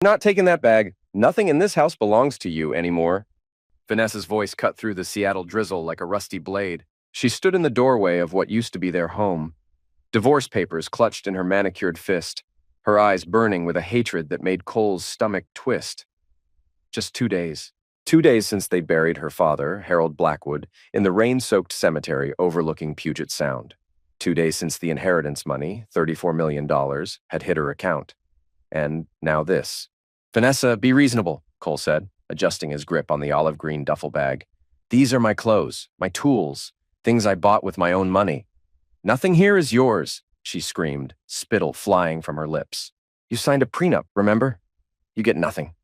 Not taking that bag. Nothing in this house belongs to you anymore. Vanessa's voice cut through the Seattle drizzle like a rusty blade. She stood in the doorway of what used to be their home, divorce papers clutched in her manicured fist, her eyes burning with a hatred that made Cole's stomach twist. Just 2 days. 2 days since they buried her father, Harold Blackwood, in the rain-soaked cemetery overlooking Puget Sound. 2 days since the inheritance money, $34 million, had hit her account. And now this. Vanessa, be reasonable, Cole said, adjusting his grip on the olive green duffel bag. These are my clothes, my tools, things I bought with my own money. Nothing here is yours, she screamed, spittle flying from her lips. You signed a prenup, remember? You get nothing.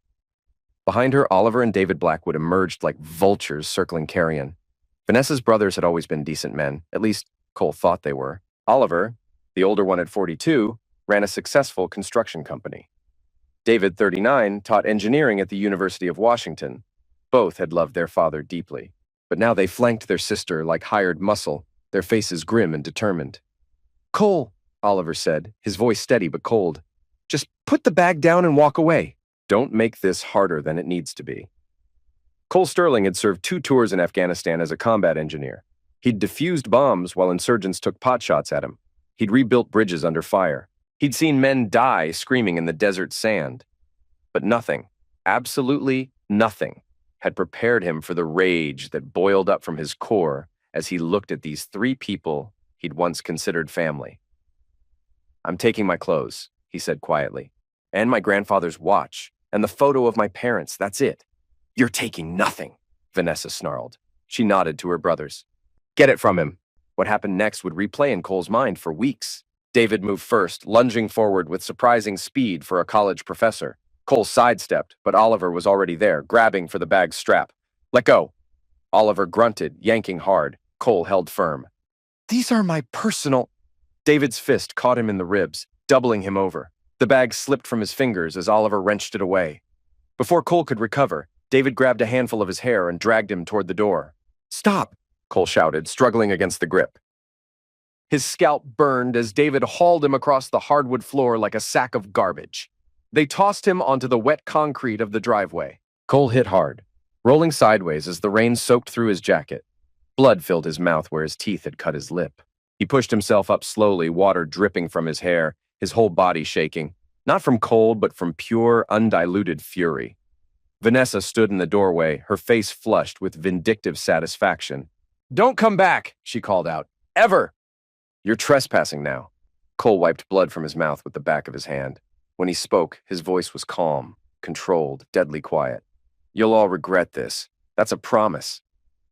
Behind her, Oliver and David Blackwood emerged like vultures circling carrion. Vanessa's brothers had always been decent men, at least Cole thought they were. Oliver, the older one at 42, ran a successful construction company. David, 39, taught engineering at the University of Washington. Both had loved their father deeply, but now they flanked their sister like hired muscle, their faces grim and determined. Cole, Oliver said, his voice steady but cold. Just put the bag down and walk away. Don't make this harder than it needs to be. Cole Sterling had served 2 tours in Afghanistan as a combat engineer. He'd defused bombs while insurgents took potshots at him. He'd rebuilt bridges under fire. He'd seen men die screaming in the desert sand. But nothing, absolutely nothing, had prepared him for the rage that boiled up from his core as he looked at these 3 people he'd once considered family. I'm taking my clothes, he said quietly, and my grandfather's watch, and the photo of my parents, that's it. You're taking nothing, Vanessa snarled. She nodded to her brothers. Get it from him. What happened next would replay in Cole's mind for weeks. David moved first, lunging forward with surprising speed for a college professor. Cole sidestepped, but Oliver was already there, grabbing for the bag's strap. Let go. Oliver grunted, yanking hard. Cole held firm. These are my personal... David's fist caught him in the ribs, doubling him over. The bag slipped from his fingers as Oliver wrenched it away. Before Cole could recover, David grabbed a handful of his hair and dragged him toward the door. Stop, Cole shouted, struggling against the grip. His scalp burned as David hauled him across the hardwood floor like a sack of garbage. They tossed him onto the wet concrete of the driveway. Cole hit hard, rolling sideways as the rain soaked through his jacket. Blood filled his mouth where his teeth had cut his lip. He pushed himself up slowly, water dripping from his hair, his whole body shaking, not from cold, but from pure, undiluted fury. Vanessa stood in the doorway, her face flushed with vindictive satisfaction. Don't come back, she called out. Ever! You're trespassing now. Cole wiped blood from his mouth with the back of his hand. When he spoke, his voice was calm, controlled, deadly quiet. You'll all regret this. That's a promise.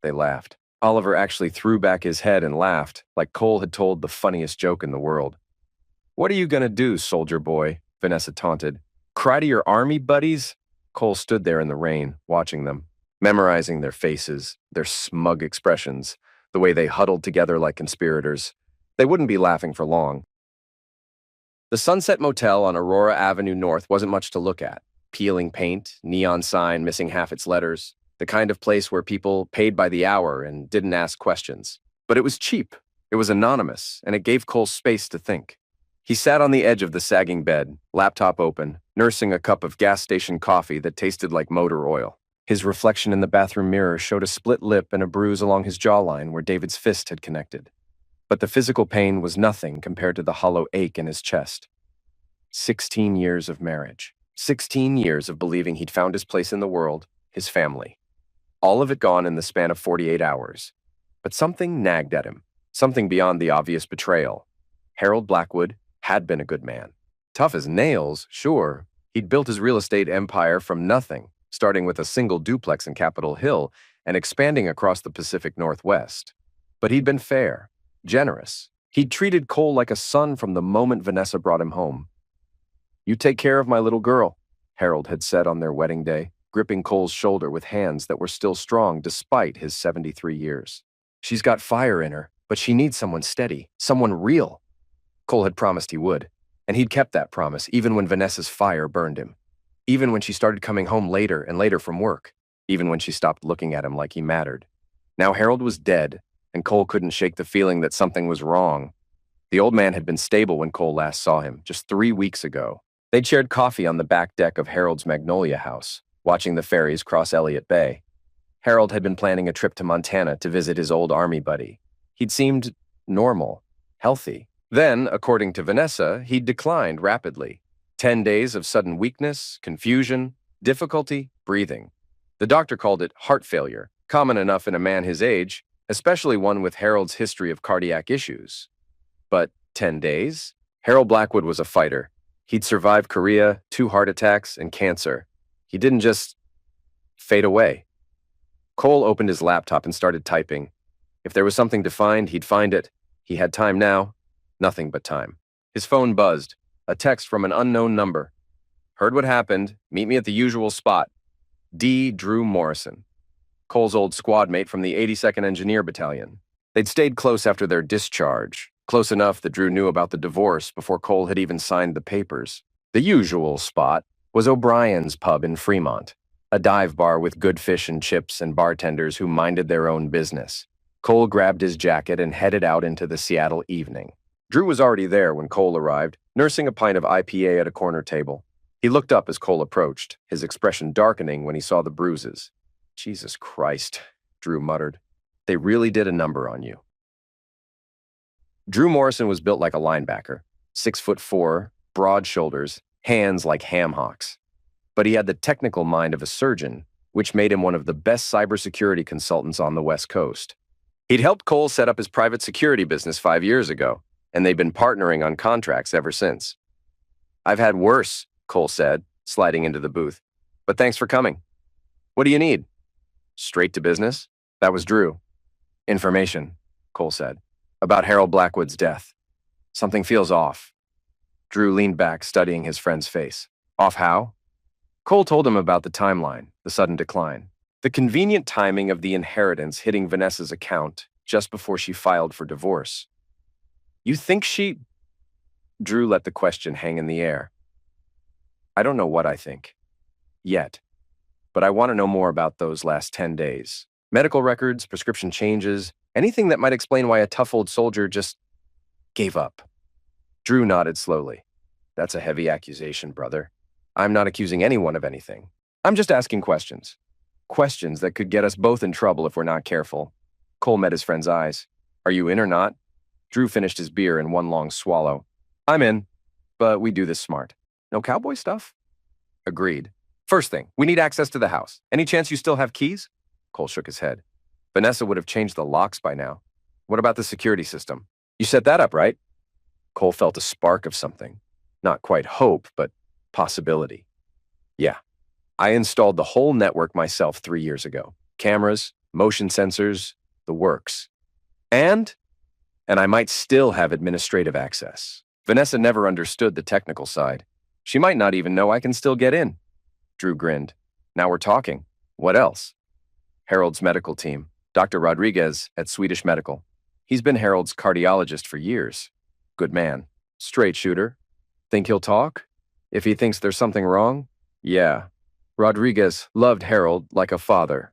They laughed. Oliver actually threw back his head and laughed, like Cole had told the funniest joke in the world. What are you gonna do, soldier boy? Vanessa taunted. Cry to your army buddies? Cole stood there in the rain, watching them, memorizing their faces, their smug expressions, the way they huddled together like conspirators. They wouldn't be laughing for long. The Sunset Motel on Aurora Avenue North wasn't much to look at. Peeling paint, neon sign missing half its letters, the kind of place where people paid by the hour and didn't ask questions. But it was cheap, it was anonymous, and it gave Cole space to think. He sat on the edge of the sagging bed, laptop open, nursing a cup of gas station coffee that tasted like motor oil. His reflection in the bathroom mirror showed a split lip and a bruise along his jawline where David's fist had connected. But the physical pain was nothing compared to the hollow ache in his chest. 16 years of marriage. 16 years of believing he'd found his place in the world, his family. All of it gone in the span of 48 hours. But something nagged at him, something beyond the obvious betrayal. Harold Blackwood had been a good man. Tough as nails, sure. He'd built his real estate empire from nothing, starting with a single duplex in Capitol Hill and expanding across the Pacific Northwest. But he'd been fair, generous. He'd treated Cole like a son from the moment Vanessa brought him home. You take care of my little girl, Harold had said on their wedding day, gripping Cole's shoulder with hands that were still strong despite his 73 years. She's got fire in her, but she needs someone steady, someone real. Cole had promised he would, and he'd kept that promise even when Vanessa's fire burned him. Even when she started coming home later and later from work. Even when she stopped looking at him like he mattered. Now Harold was dead, and Cole couldn't shake the feeling that something was wrong. The old man had been stable when Cole last saw him, just 3 weeks ago. They'd shared coffee on the back deck of Harold's Magnolia house, watching the ferries cross Elliott Bay. Harold had been planning a trip to Montana to visit his old army buddy. He'd seemed normal, healthy. Then, according to Vanessa, he'd declined rapidly. 10 days of sudden weakness, confusion, difficulty breathing. The doctor called it heart failure, common enough in a man his age, especially one with Harold's history of cardiac issues. But 10 days? Harold Blackwood was a fighter. He'd survived Korea, 2 heart attacks, and cancer. He didn't just fade away. Cole opened his laptop and started typing. If there was something to find, he'd find it. He had time now. Nothing but time. His phone buzzed. A text from an unknown number. Heard what happened. Meet me at the usual spot. D. Drew Morrison. Cole's old squad mate from the 82nd Engineer Battalion. They'd stayed close after their discharge. Close enough that Drew knew about the divorce before Cole had even signed the papers. The usual spot was O'Brien's Pub in Fremont, a dive bar with good fish and chips and bartenders who minded their own business. Cole grabbed his jacket and headed out into the Seattle evening. Drew was already there when Cole arrived, nursing a pint of IPA at a corner table. He looked up as Cole approached, his expression darkening when he saw the bruises. Jesus Christ, Drew muttered. They really did a number on you. Drew Morrison was built like a linebacker, 6'4", broad shoulders, hands like ham hocks. But he had the technical mind of a surgeon, which made him one of the best cybersecurity consultants on the West Coast. He'd helped Cole set up his private security business 5 years ago, and they've been partnering on contracts ever since. I've had worse, Cole said, sliding into the booth. But thanks for coming. What do you need? Straight to business? That was Drew. Information, Cole said, about Harold Blackwood's death. Something feels off. Drew leaned back, studying his friend's face. Off how? Cole told him about the timeline, the sudden decline, the convenient timing of the inheritance hitting Vanessa's account just before she filed for divorce. You think she... Drew let the question hang in the air. I don't know what I think. Yet. But I want to know more about those last 10 days. Medical records, prescription changes, anything that might explain why a tough old soldier just gave up. Drew nodded slowly. That's a heavy accusation, brother. I'm not accusing anyone of anything. I'm just asking questions. Questions that could get us both in trouble if we're not careful. Cole met his friend's eyes. Are you in or not? Drew finished his beer in one long swallow. I'm in, but we do this smart. No cowboy stuff? Agreed. First thing, we need access to the house. Any chance you still have keys? Cole shook his head. Vanessa would have changed the locks by now. What about the security system? You set that up, right? Cole felt a spark of something. Not quite hope, but possibility. Yeah. I installed the whole network myself 3 years ago. Cameras, motion sensors, the works. And I might still have administrative access. Vanessa never understood the technical side. She might not even know I can still get in. Drew grinned. Now we're talking. What else? Harold's medical team. Dr. Rodriguez at Swedish Medical. He's been Harold's cardiologist for years. Good man. Straight shooter. Think he'll talk? If he thinks there's something wrong? Yeah. Rodriguez loved Harold like a father.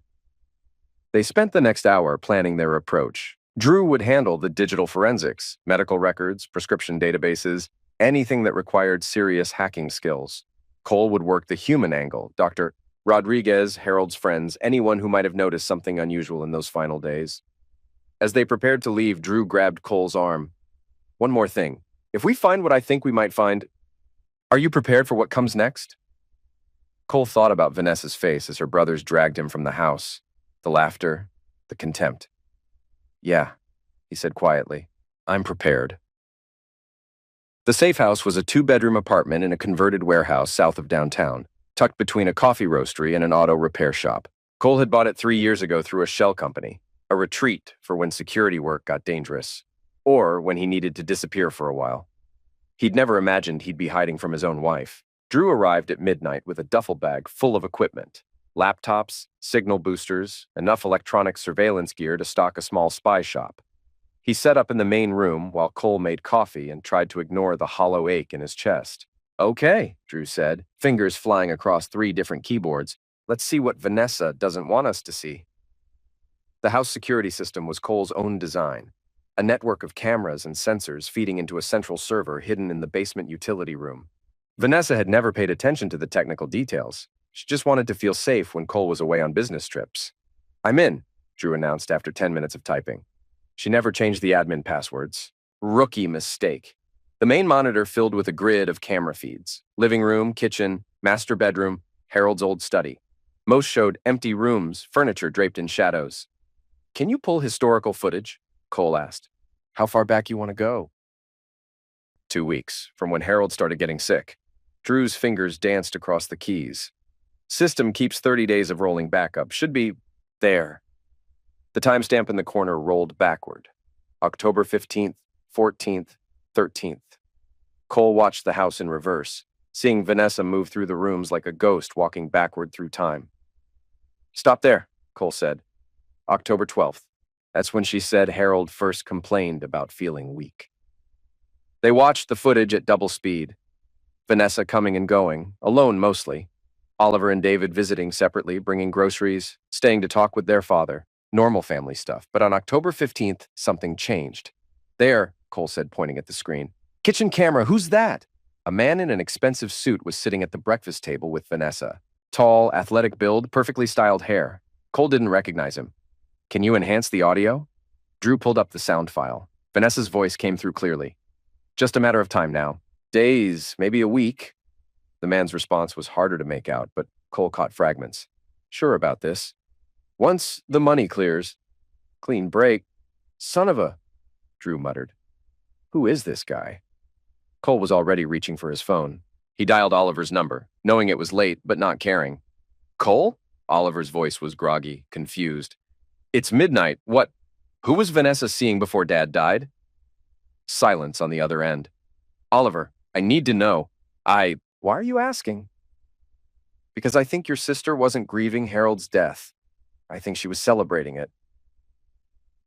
They spent the next hour planning their approach. Drew would handle the digital forensics, medical records, prescription databases, anything that required serious hacking skills. Cole would work the human angle, Dr. Rodriguez, Harold's friends, anyone who might have noticed something unusual in those final days. As they prepared to leave, Drew grabbed Cole's arm. One more thing. If we find what I think we might find, are you prepared for what comes next? Cole thought about Vanessa's face as her brothers dragged him from the house. The laughter, the contempt. Yeah, he said quietly. I'm prepared. The safe house was a 2-bedroom apartment in a converted warehouse south of downtown, tucked between a coffee roastery and an auto repair shop. Cole had bought it 3 years ago through a shell company, a retreat for when security work got dangerous, or when he needed to disappear for a while. He'd never imagined he'd be hiding from his own wife. Drew arrived at midnight with a duffel bag full of equipment. Laptops, signal boosters, enough electronic surveillance gear to stock a small spy shop. He set up in the main room while Cole made coffee and tried to ignore the hollow ache in his chest. Okay, Drew said, fingers flying across 3 different keyboards. Let's see what Vanessa doesn't want us to see. The house security system was Cole's own design, a network of cameras and sensors feeding into a central server hidden in the basement utility room. Vanessa had never paid attention to the technical details. She just wanted to feel safe when Cole was away on business trips. "I'm in," Drew announced after 10 minutes of typing. She never changed the admin passwords. Rookie mistake. The main monitor filled with a grid of camera feeds. Living room, kitchen, master bedroom, Harold's old study. Most showed empty rooms, furniture draped in shadows. "Can you pull historical footage?" Cole asked. "How far back you want to go?" 2 weeks, from when Harold started getting sick. Drew's fingers danced across the keys. System keeps 30 days of rolling backup. Should be there. The timestamp in the corner rolled backward. October 15th, 14th, 13th. Cole watched the house in reverse, seeing Vanessa move through the rooms like a ghost walking backward through time. "Stop there," Cole said. October 12th. That's when she said Harold first complained about feeling weak. They watched the footage at double speed. Vanessa coming and going, alone mostly. Oliver and David visiting separately, bringing groceries, staying to talk with their father. Normal family stuff. But on October 15th, something changed. "There," Cole said, pointing at the screen. "Kitchen camera, who's that?" A man in an expensive suit was sitting at the breakfast table with Vanessa. Tall, athletic build, perfectly styled hair. Cole didn't recognize him. "Can you enhance the audio?" Drew pulled up the sound file. Vanessa's voice came through clearly. "Just a matter of time now. Days, maybe a week." The man's response was harder to make out, but Cole caught fragments. "Sure about this. Once the money clears." "Clean break. Son of a..." Drew muttered. "Who is this guy?" Cole was already reaching for his phone. He dialed Oliver's number, knowing it was late, but not caring. "Cole?" Oliver's voice was groggy, confused. "It's midnight. What? Who was Vanessa seeing before Dad died?" Silence on the other end. "Oliver, I need to know. Why are you asking?" "Because I think your sister wasn't grieving Harold's death. I think she was celebrating it."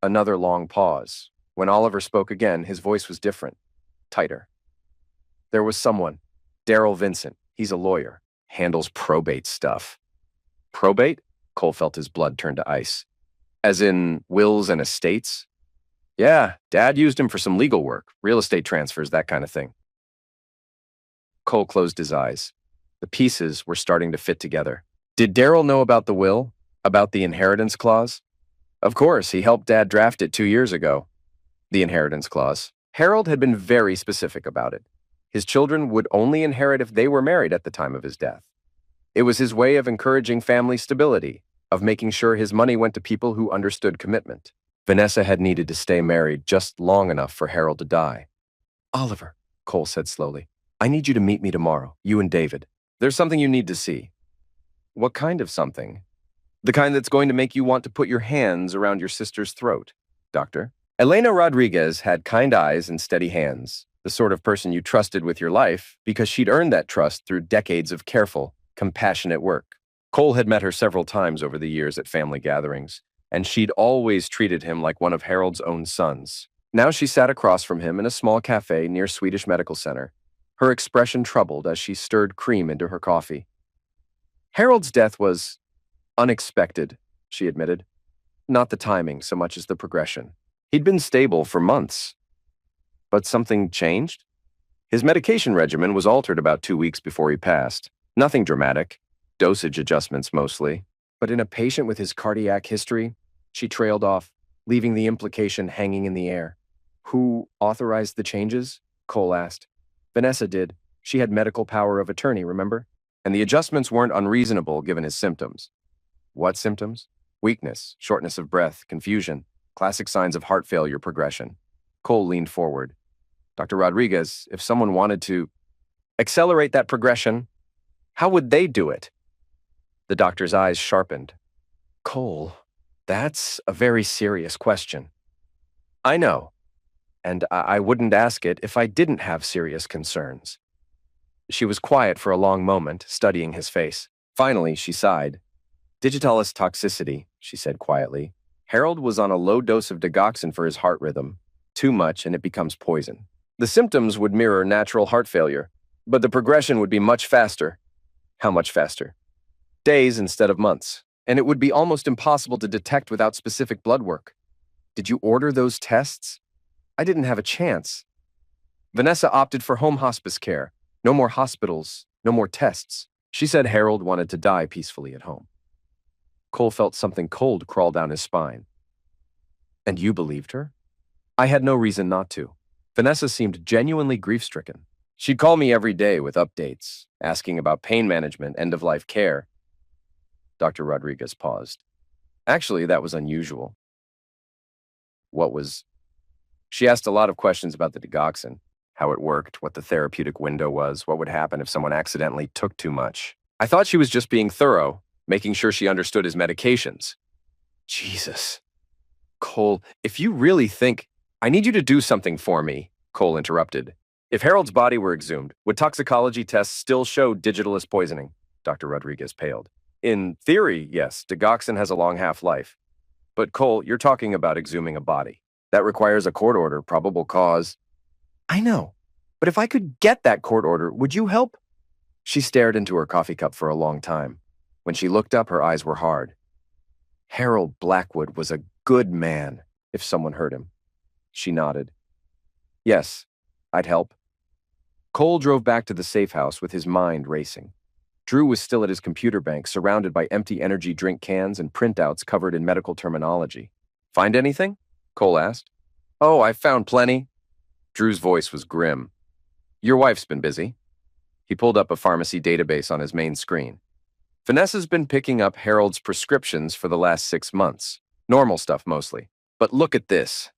Another long pause. When Oliver spoke again, his voice was different, tighter. "There was someone. Daryl Vincent. He's a lawyer. Handles probate stuff." "Probate?" Cole felt his blood turn to ice. "As in wills and estates?" "Yeah, Dad used him for some legal work, real estate transfers, that kind of thing." Cole closed his eyes. The pieces were starting to fit together. Did Daryl know about the will? About the inheritance clause? Of course, he helped Dad draft it 2 years ago. The inheritance clause. Harold had been very specific about it. His children would only inherit if they were married at the time of his death. It was his way of encouraging family stability, of making sure his money went to people who understood commitment. Vanessa had needed to stay married just long enough for Harold to die. "Oliver," Cole said slowly, "I need you to meet me tomorrow, you and David. There's something you need to see." "What kind of something?" "The kind that's going to make you want to put your hands around your sister's throat, Doctor." Elena Rodriguez had kind eyes and steady hands, the sort of person you trusted with your life because she'd earned that trust through decades of careful, compassionate work. Cole had met her several times over the years at family gatherings, and she'd always treated him like one of Harold's own sons. Now she sat across from him in a small cafe near Swedish Medical Center, her expression troubled as she stirred cream into her coffee. "Harold's death was unexpected," she admitted. "Not the timing so much as the progression. He'd been stable for months." "But something changed?" "His medication regimen was altered about 2 weeks before he passed. Nothing dramatic. Dosage adjustments mostly. But in a patient with his cardiac history," she trailed off, leaving the implication hanging in the air. "Who authorized the changes?" Cole asked. "Vanessa did. She had medical power of attorney, remember? And the adjustments weren't unreasonable given his symptoms." "What symptoms?" "Weakness, shortness of breath, confusion, classic signs of heart failure progression." Cole leaned forward. "Dr. Rodriguez, if someone wanted to accelerate that progression, how would they do it?" The doctor's eyes sharpened. "Cole, that's a very serious question." "I know, and I wouldn't ask it if I didn't have serious concerns." She was quiet for a long moment, studying his face. Finally, she sighed. "Digitalis toxicity," she said quietly. "Harold was on a low dose of digoxin for his heart rhythm. Too much and it becomes poison. The symptoms would mirror natural heart failure, but the progression would be much faster." "How much faster?" "Days instead of months, and it would be almost impossible to detect without specific blood work." "Did you order those tests?" "I didn't have a chance." "Vanessa opted for home hospice care. No more hospitals, no more tests. She said Harold wanted to die peacefully at home. Cole felt something cold crawl down his spine. And you believed her? I had no reason not to. Vanessa seemed genuinely grief-stricken. She'd call me every day with updates, asking about pain management, end-of-life care. Dr. Rodriguez paused. Actually, that was unusual. What was... She asked a lot of questions about the digoxin, how it worked, what the therapeutic window was, what would happen if someone accidentally took too much. I thought she was just being thorough, making sure she understood his medications. Jesus. Cole, if you really think... I need you to do something for me, Cole interrupted. If Harold's body were exhumed, would toxicology tests still show digitalis poisoning? Dr. Rodriguez paled. In theory, yes, digoxin has a long half-life. But Cole, you're talking about exhuming a body. That requires a court order, probable cause. I know, but if I could get that court order, would you help? She stared into her coffee cup for a long time. When she looked up, her eyes were hard. Harold Blackwood was a good man, if someone hurt him. She nodded. Yes, I'd help. Cole drove back to the safe house with his mind racing. Drew was still at his computer bank, surrounded by empty energy drink cans and printouts covered in medical terminology. Find anything? Cole asked. Oh, I found plenty. Drew's voice was grim. Your wife's been busy. He pulled up a pharmacy database on his main screen. Vanessa's been picking up Harold's prescriptions for the last 6 months. Normal stuff mostly. But look at this.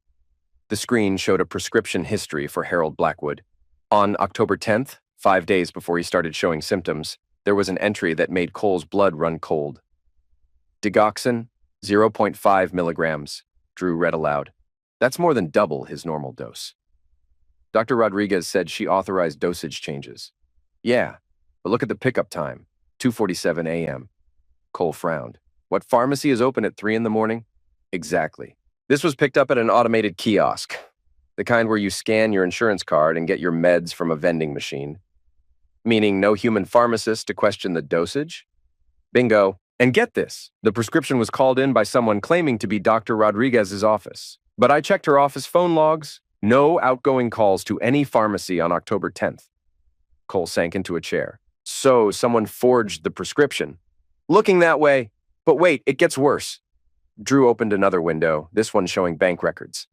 The screen showed a prescription history for Harold Blackwood. On October 10th, 5 days before he started showing symptoms, there was an entry that made Cole's blood run cold. Digoxin, 0.5 milligrams, Drew read aloud. That's more than double his normal dose. Dr. Rodriguez said she authorized dosage changes. Yeah, but look at the pickup time, 2:47 a.m. Cole frowned. What pharmacy is open at 3 in the morning? Exactly. This was picked up at an automated kiosk, the kind where you scan your insurance card and get your meds from a vending machine. Meaning no human pharmacist to question the dosage? Bingo. And get this, the prescription was called in by someone claiming to be Dr. Rodriguez's office. But I checked her office phone logs. No outgoing calls to any pharmacy on October 10th. Cole sank into a chair. So someone forged the prescription. Looking that way. But wait, it gets worse. Drew opened another window, this one showing bank records.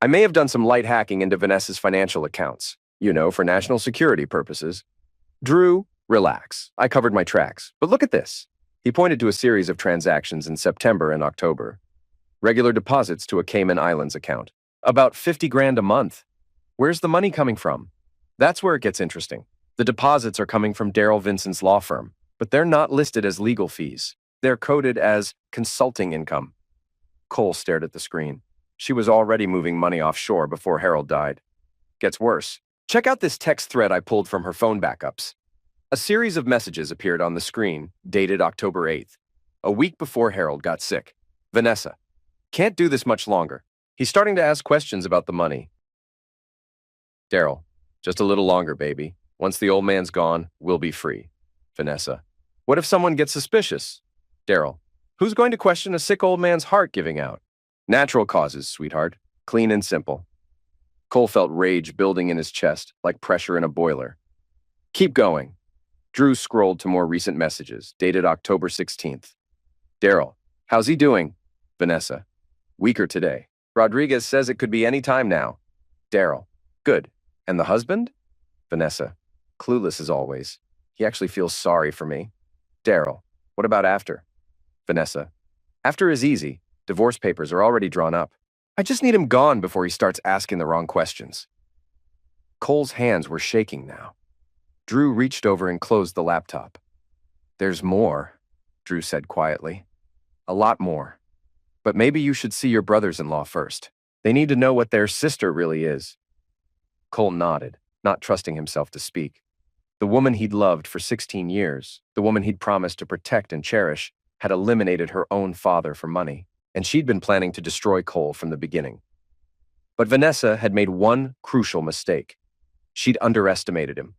I may have done some light hacking into Vanessa's financial accounts, for national security purposes. Drew, relax. I covered my tracks. But look at this. He pointed to a series of transactions in September and October. Regular deposits to a Cayman Islands account. About 50 grand a month. Where's the money coming from? That's where it gets interesting. The deposits are coming from Daryl Vincent's law firm, but they're not listed as legal fees. They're coded as consulting income. Cole stared at the screen. She was already moving money offshore before Harold died. Gets worse. Check out this text thread I pulled from her phone backups. A series of messages appeared on the screen, dated October 8th, a week before Harold got sick. Vanessa. Can't do this much longer. He's starting to ask questions about the money. Daryl. Just a little longer, baby. Once the old man's gone, we'll be free. Vanessa. What if someone gets suspicious? Daryl. Who's going to question a sick old man's heart giving out? Natural causes, sweetheart. Clean and simple. Cole felt rage building in his chest, like pressure in a boiler. Keep going. Drew scrolled to more recent messages, dated October 16th. Daryl. How's he doing? Vanessa. Weaker today. Rodriguez says it could be any time now. Daryl. Good. And the husband? Vanessa. Clueless as always. He actually feels sorry for me. Daryl. What about after? Vanessa. After is easy. Divorce papers are already drawn up. I just need him gone before he starts asking the wrong questions. Cole's hands were shaking now. Drew reached over and closed the laptop. There's more, Drew said quietly. A lot more. But maybe you should see your brothers-in-law first. They need to know what their sister really is. Cole nodded, not trusting himself to speak. The woman he'd loved for 16 years, the woman he'd promised to protect and cherish, had eliminated her own father for money, and she'd been planning to destroy Cole from the beginning. But Vanessa had made one crucial mistake. She'd underestimated him.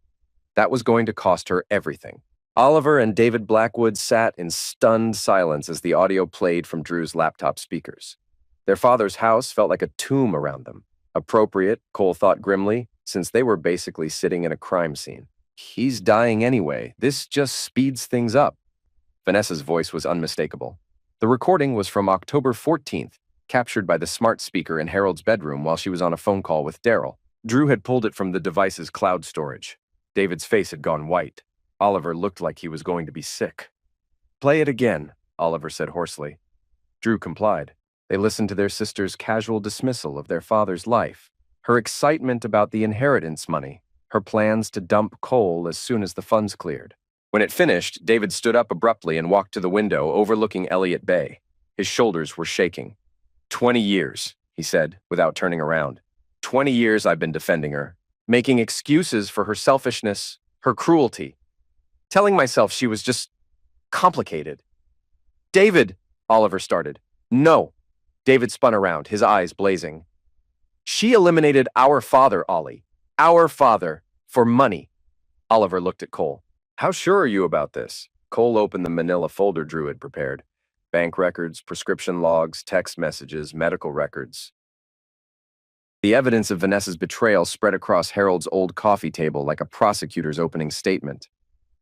That was going to cost her everything. Oliver and David Blackwood sat in stunned silence as the audio played from Drew's laptop speakers. Their father's house felt like a tomb around them. Appropriate, Cole thought grimly, since they were basically sitting in a crime scene. He's dying anyway. This just speeds things up. Vanessa's voice was unmistakable. The recording was from October 14th, captured by the smart speaker in Harold's bedroom while she was on a phone call with Daryl. Drew had pulled it from the device's cloud storage. David's face had gone white. Oliver looked like he was going to be sick. "Play it again," Oliver said hoarsely. Drew complied. They listened to their sister's casual dismissal of their father's life, her excitement about the inheritance money, her plans to dump Cole as soon as the funds cleared. When it finished, David stood up abruptly and walked to the window overlooking Elliott Bay. His shoulders were shaking. 20 years, he said, without turning around. 20 years I've been defending her, making excuses for her selfishness, her cruelty, telling myself she was just complicated. "David," Oliver started. "No." David spun around, his eyes blazing. "She eliminated our father, Ollie. Our father. For money." Oliver looked at Cole. "How sure are you about this?" Cole opened the manila folder Drew had prepared. Bank records, prescription logs, text messages, medical records. The evidence of Vanessa's betrayal spread across Harold's old coffee table like a prosecutor's opening statement.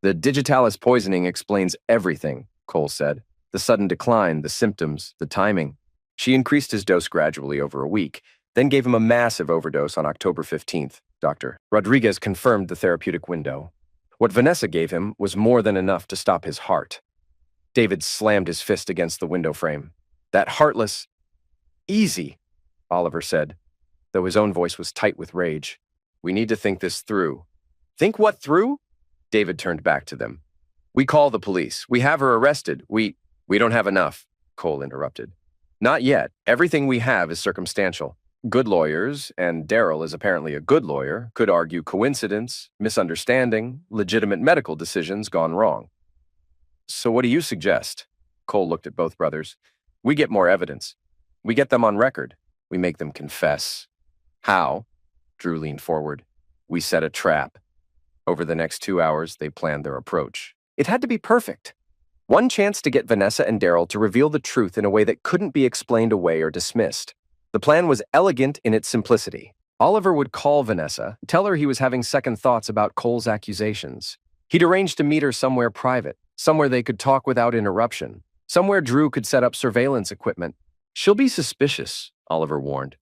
"The digitalis poisoning explains everything," Cole said. "The sudden decline, the symptoms, the timing." She increased his dose gradually over a week, then gave him a massive overdose on October 15th. Dr. Rodriguez confirmed the therapeutic window. What Vanessa gave him was more than enough to stop his heart. David slammed his fist against the window frame. "That heartless—" "Easy," Oliver said, though his own voice was tight with rage. "We need to think this through." "Think what through?" David turned back to them. "We call the police. We have her arrested. We don't have enough," Cole interrupted. "Not yet. Everything we have is circumstantial. Good lawyers, and Daryl is apparently a good lawyer, could argue coincidence, misunderstanding, legitimate medical decisions gone wrong." "So what do you suggest?" Cole looked at both brothers. "We get more evidence. We get them on record. We make them confess." "How?" Drew leaned forward. "We set a trap." Over the next 2 hours, they planned their approach. It had to be perfect. One chance to get Vanessa and Daryl to reveal the truth in a way that couldn't be explained away or dismissed. The plan was elegant in its simplicity. Oliver would call Vanessa, tell her he was having second thoughts about Cole's accusations. He'd arranged to meet her somewhere private, somewhere they could talk without interruption, somewhere Drew could set up surveillance equipment. "She'll be suspicious," Oliver warned.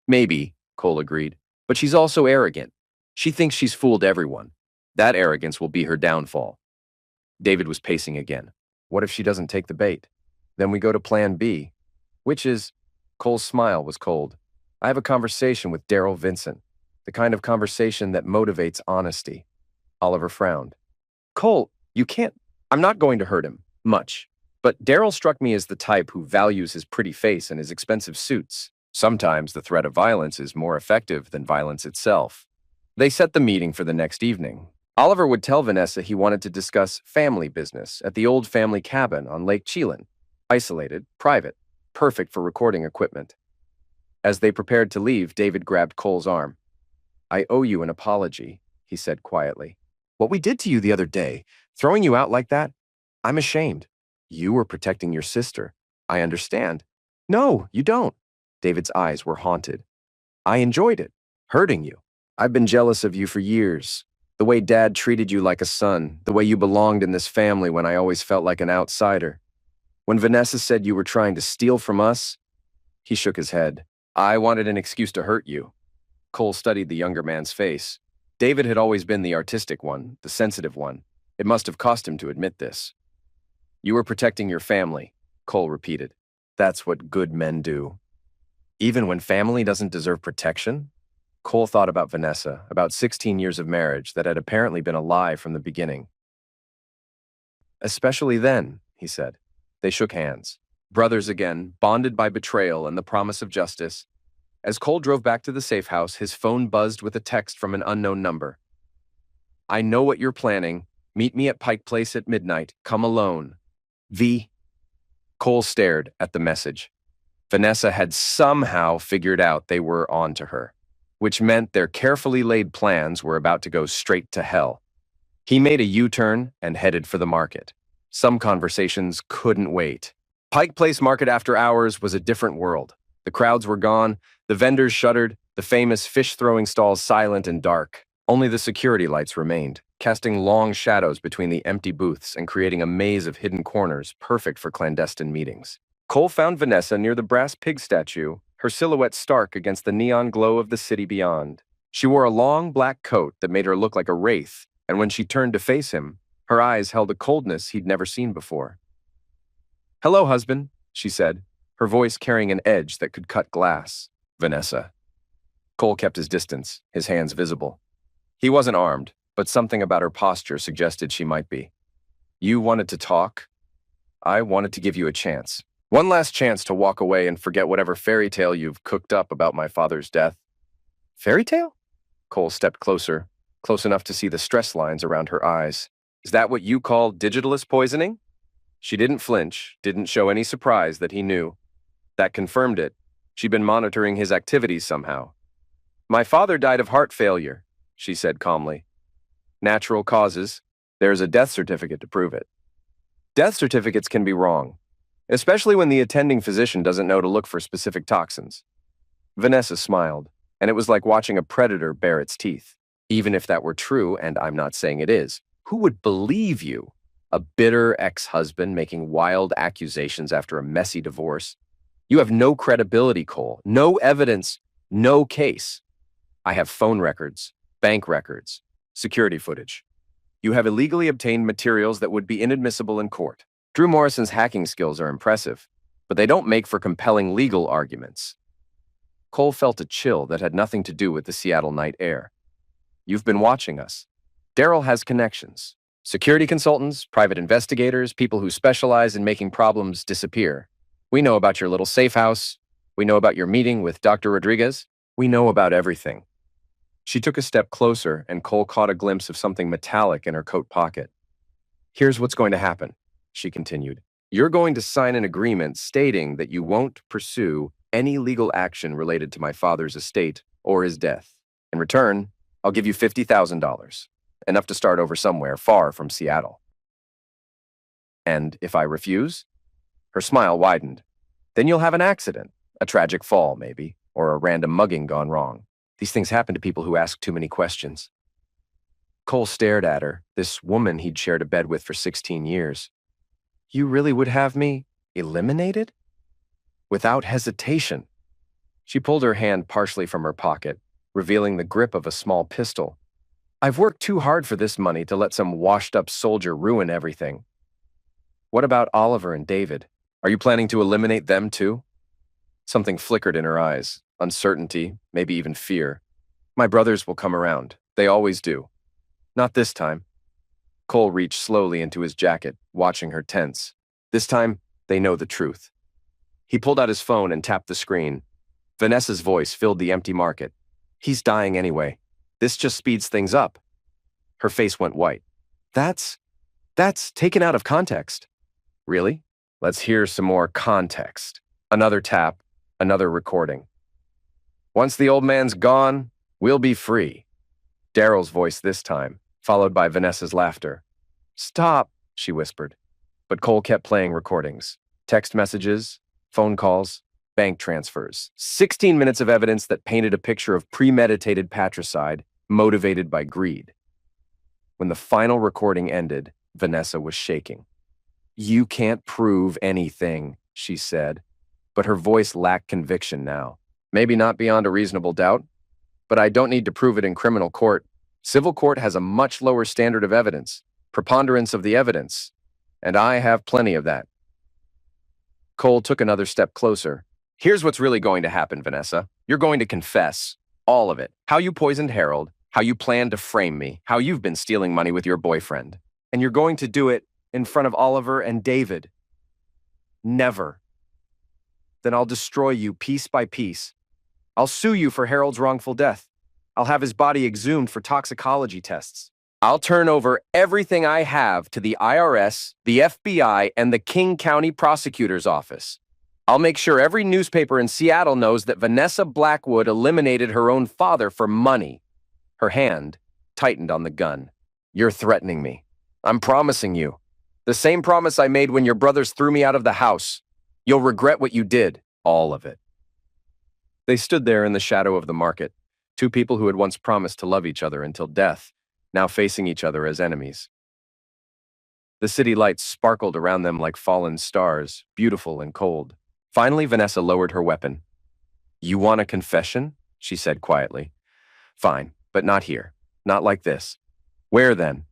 "Maybe," Cole agreed, "but she's also arrogant. She thinks she's fooled everyone. That arrogance will be her downfall." David was pacing again. "What if she doesn't take the bait? Then we go to plan B, which is—" Cole's smile was cold. "I have a conversation with Daryl Vincent, the kind of conversation that motivates honesty." Oliver frowned. "Cole, you can't—" "I'm not going to hurt him. Much. But Daryl struck me as the type who values his pretty face and his expensive suits. Sometimes the threat of violence is more effective than violence itself." They set the meeting for the next evening. Oliver would tell Vanessa he wanted to discuss family business at the old family cabin on Lake Chelan. Isolated, private, perfect for recording equipment. As they prepared to leave, David grabbed Cole's arm. "I owe you an apology," he said quietly. "What we did to you the other day, throwing you out like that, I'm ashamed. You were protecting your sister. I understand." "No, you don't." David's eyes were haunted. "I enjoyed it. Hurting you. I've been jealous of you for years. The way Dad treated you like a son, the way you belonged in this family when I always felt like an outsider. When Vanessa said you were trying to steal from us," he shook his head. "I wanted an excuse to hurt you." Cole studied the younger man's face. David had always been the artistic one, the sensitive one. It must have cost him to admit this. "You were protecting your family," Cole repeated. "That's what good men do." Even when family doesn't deserve protection? Cole thought about Vanessa, about 16 years of marriage that had apparently been a lie from the beginning. "Especially then," he said. They shook hands. Brothers again, bonded by betrayal and the promise of justice. As Cole drove back to the safe house, his phone buzzed with a text from an unknown number. "I know what you're planning. Meet me at Pike Place at midnight. Come alone. V." Cole stared at the message. Vanessa had somehow figured out they were on to her, which meant their carefully laid plans were about to go straight to hell. He made a U-turn and headed for the market. Some conversations couldn't wait. Pike Place Market after hours was a different world. The crowds were gone, the vendors shuttered, the famous fish-throwing stalls silent and dark. Only the security lights remained, casting long shadows between the empty booths and creating a maze of hidden corners perfect for clandestine meetings. Cole found Vanessa near the brass pig statue, her silhouette stark against the neon glow of the city beyond. She wore a long black coat that made her look like a wraith, and when she turned to face him, her eyes held a coldness he'd never seen before. "Hello, husband," she said, her voice carrying an edge that could cut glass. "Vanessa." Cole kept his distance, his hands visible. He wasn't armed, but something about her posture suggested she might be. "You wanted to talk? I wanted to give you a chance. One last chance to walk away and forget whatever fairy tale you've cooked up about my father's death." "Fairy tale?" Cole stepped closer, close enough to see the stress lines around her eyes. "Is that what you call digitalist poisoning?" She didn't flinch, didn't show any surprise that he knew. That confirmed it. She'd been monitoring his activities somehow. "My father died of heart failure," she said calmly. "Natural causes. There's a death certificate to prove it." Death certificates can be wrong, especially when the attending physician doesn't know to look for specific toxins. Vanessa smiled, and it was like watching a predator bare its teeth. Even if that were true, and I'm not saying it is, who would believe you? A bitter ex-husband making wild accusations after a messy divorce. You have no credibility, Cole. No evidence, no case. I have phone records, bank records, security footage. You have illegally obtained materials that would be inadmissible in court. Drew Morrison's hacking skills are impressive, but they don't make for compelling legal arguments. Cole felt a chill that had nothing to do with the Seattle night air. "You've been watching us. Daryl has connections. Security consultants, private investigators, people who specialize in making problems disappear. We know about your little safe house. We know about your meeting with Dr. Rodriguez. We know about everything." She took a step closer, and Cole caught a glimpse of something metallic in her coat pocket. "Here's what's going to happen," she continued. "You're going to sign an agreement stating that you won't pursue any legal action related to my father's estate or his death. In return, I'll give you $50,000, enough to start over somewhere far from Seattle." "And if I refuse?" Her smile widened. "Then you'll have an accident, a tragic fall, maybe, or a random mugging gone wrong. These things happen to people who ask too many questions." Cole stared at her, this woman he'd shared a bed with for 16 years. "You really would have me eliminated?" Without hesitation. She pulled her hand partially from her pocket, revealing the grip of a small pistol. "I've worked too hard for this money to let some washed-up soldier ruin everything." "What about Oliver and David? Are you planning to eliminate them too?" Something flickered in her eyes. Uncertainty, maybe even fear. "My brothers will come around. They always do." "Not this time." Cole reached slowly into his jacket, watching her tense. "This time, they know the truth." He pulled out his phone and tapped the screen. Vanessa's voice filled the empty market. "He's dying anyway. This just speeds things up." Her face went white. That's taken out of context." "Really? Let's hear some more context." Another tap, another recording. "Once the old man's gone, we'll be free." Daryl's voice this time, followed by Vanessa's laughter. "Stop," she whispered. But Cole kept playing recordings. Text messages, phone calls, bank transfers. 16 minutes of evidence that painted a picture of premeditated patricide, motivated by greed. When the final recording ended, Vanessa was shaking. "You can't prove anything," she said, but her voice lacked conviction now. "Maybe not beyond a reasonable doubt, but I don't need to prove it in criminal court. Civil court has a much lower standard of evidence, preponderance of the evidence, and I have plenty of that." Cole took another step closer. "Here's what's really going to happen, Vanessa. You're going to confess. All of it. How you poisoned Harold, how you planned to frame me, how you've been stealing money with your boyfriend. And you're going to do it in front of Oliver and David." "Never." "Then I'll destroy you piece by piece. I'll sue you for Harold's wrongful death. I'll have his body exhumed for toxicology tests. I'll turn over everything I have to the IRS, the FBI, and the King County Prosecutor's Office. I'll make sure every newspaper in Seattle knows that Vanessa Blackwood eliminated her own father for money." Her hand tightened on the gun. "You're threatening me. I'm promising you. The same promise I made when your brothers threw me out of the house. You'll regret what you did, all of it." They stood there in the shadow of the market, two people who had once promised to love each other until death, now facing each other as enemies. The city lights sparkled around them like fallen stars, beautiful and cold. Finally, Vanessa lowered her weapon. "You want a confession?" she said quietly. "Fine, but not here. Not like this." "Where then?"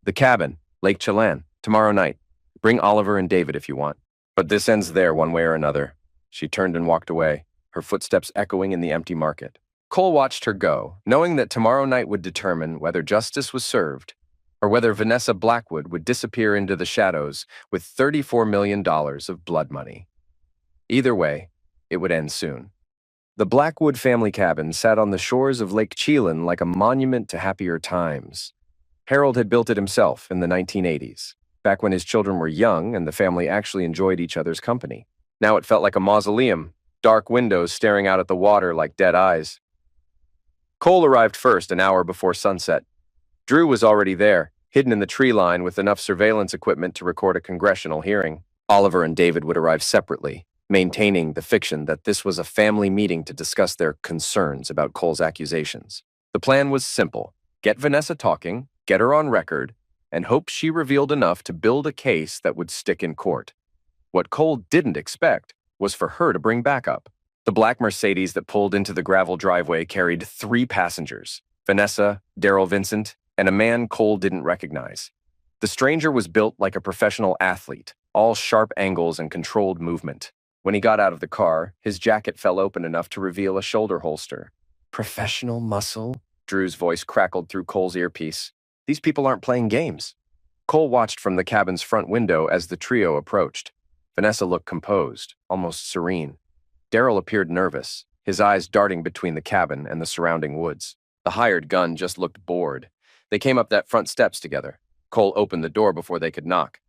"The cabin, Lake Chelan, tomorrow night. Bring Oliver and David if you want. But this ends there one way or another." She turned and walked away, her footsteps echoing in the empty market. Cole watched her go, knowing that tomorrow night would determine whether justice was served or whether Vanessa Blackwood would disappear into the shadows with $34 million of blood money. Either way, it would end soon. The Blackwood family cabin sat on the shores of Lake Chelan like a monument to happier times. Harold had built it himself in the 1980s, back when his children were young and the family actually enjoyed each other's company. Now it felt like a mausoleum, dark windows staring out at the water like dead eyes. Cole arrived first an hour before sunset. Drew was already there, hidden in the tree line with enough surveillance equipment to record a congressional hearing. Oliver and David would arrive separately, maintaining the fiction that this was a family meeting to discuss their concerns about Cole's accusations. The plan was simple: get Vanessa talking, get her on record, and hope she revealed enough to build a case that would stick in court. What Cole didn't expect was for her to bring backup. The black Mercedes that pulled into the gravel driveway carried 3 passengers: Vanessa, Daryl Vincent, and a man Cole didn't recognize. The stranger was built like a professional athlete, all sharp angles and controlled movement. When he got out of the car, his jacket fell open enough to reveal a shoulder holster. "Professional muscle?" Drew's voice crackled through Cole's earpiece. "These people aren't playing games." Cole watched from the cabin's front window as the trio approached. Vanessa looked composed, almost serene. Daryl appeared nervous, his eyes darting between the cabin and the surrounding woods. The hired gun just looked bored. They came up that front steps together. Cole opened the door before they could knock.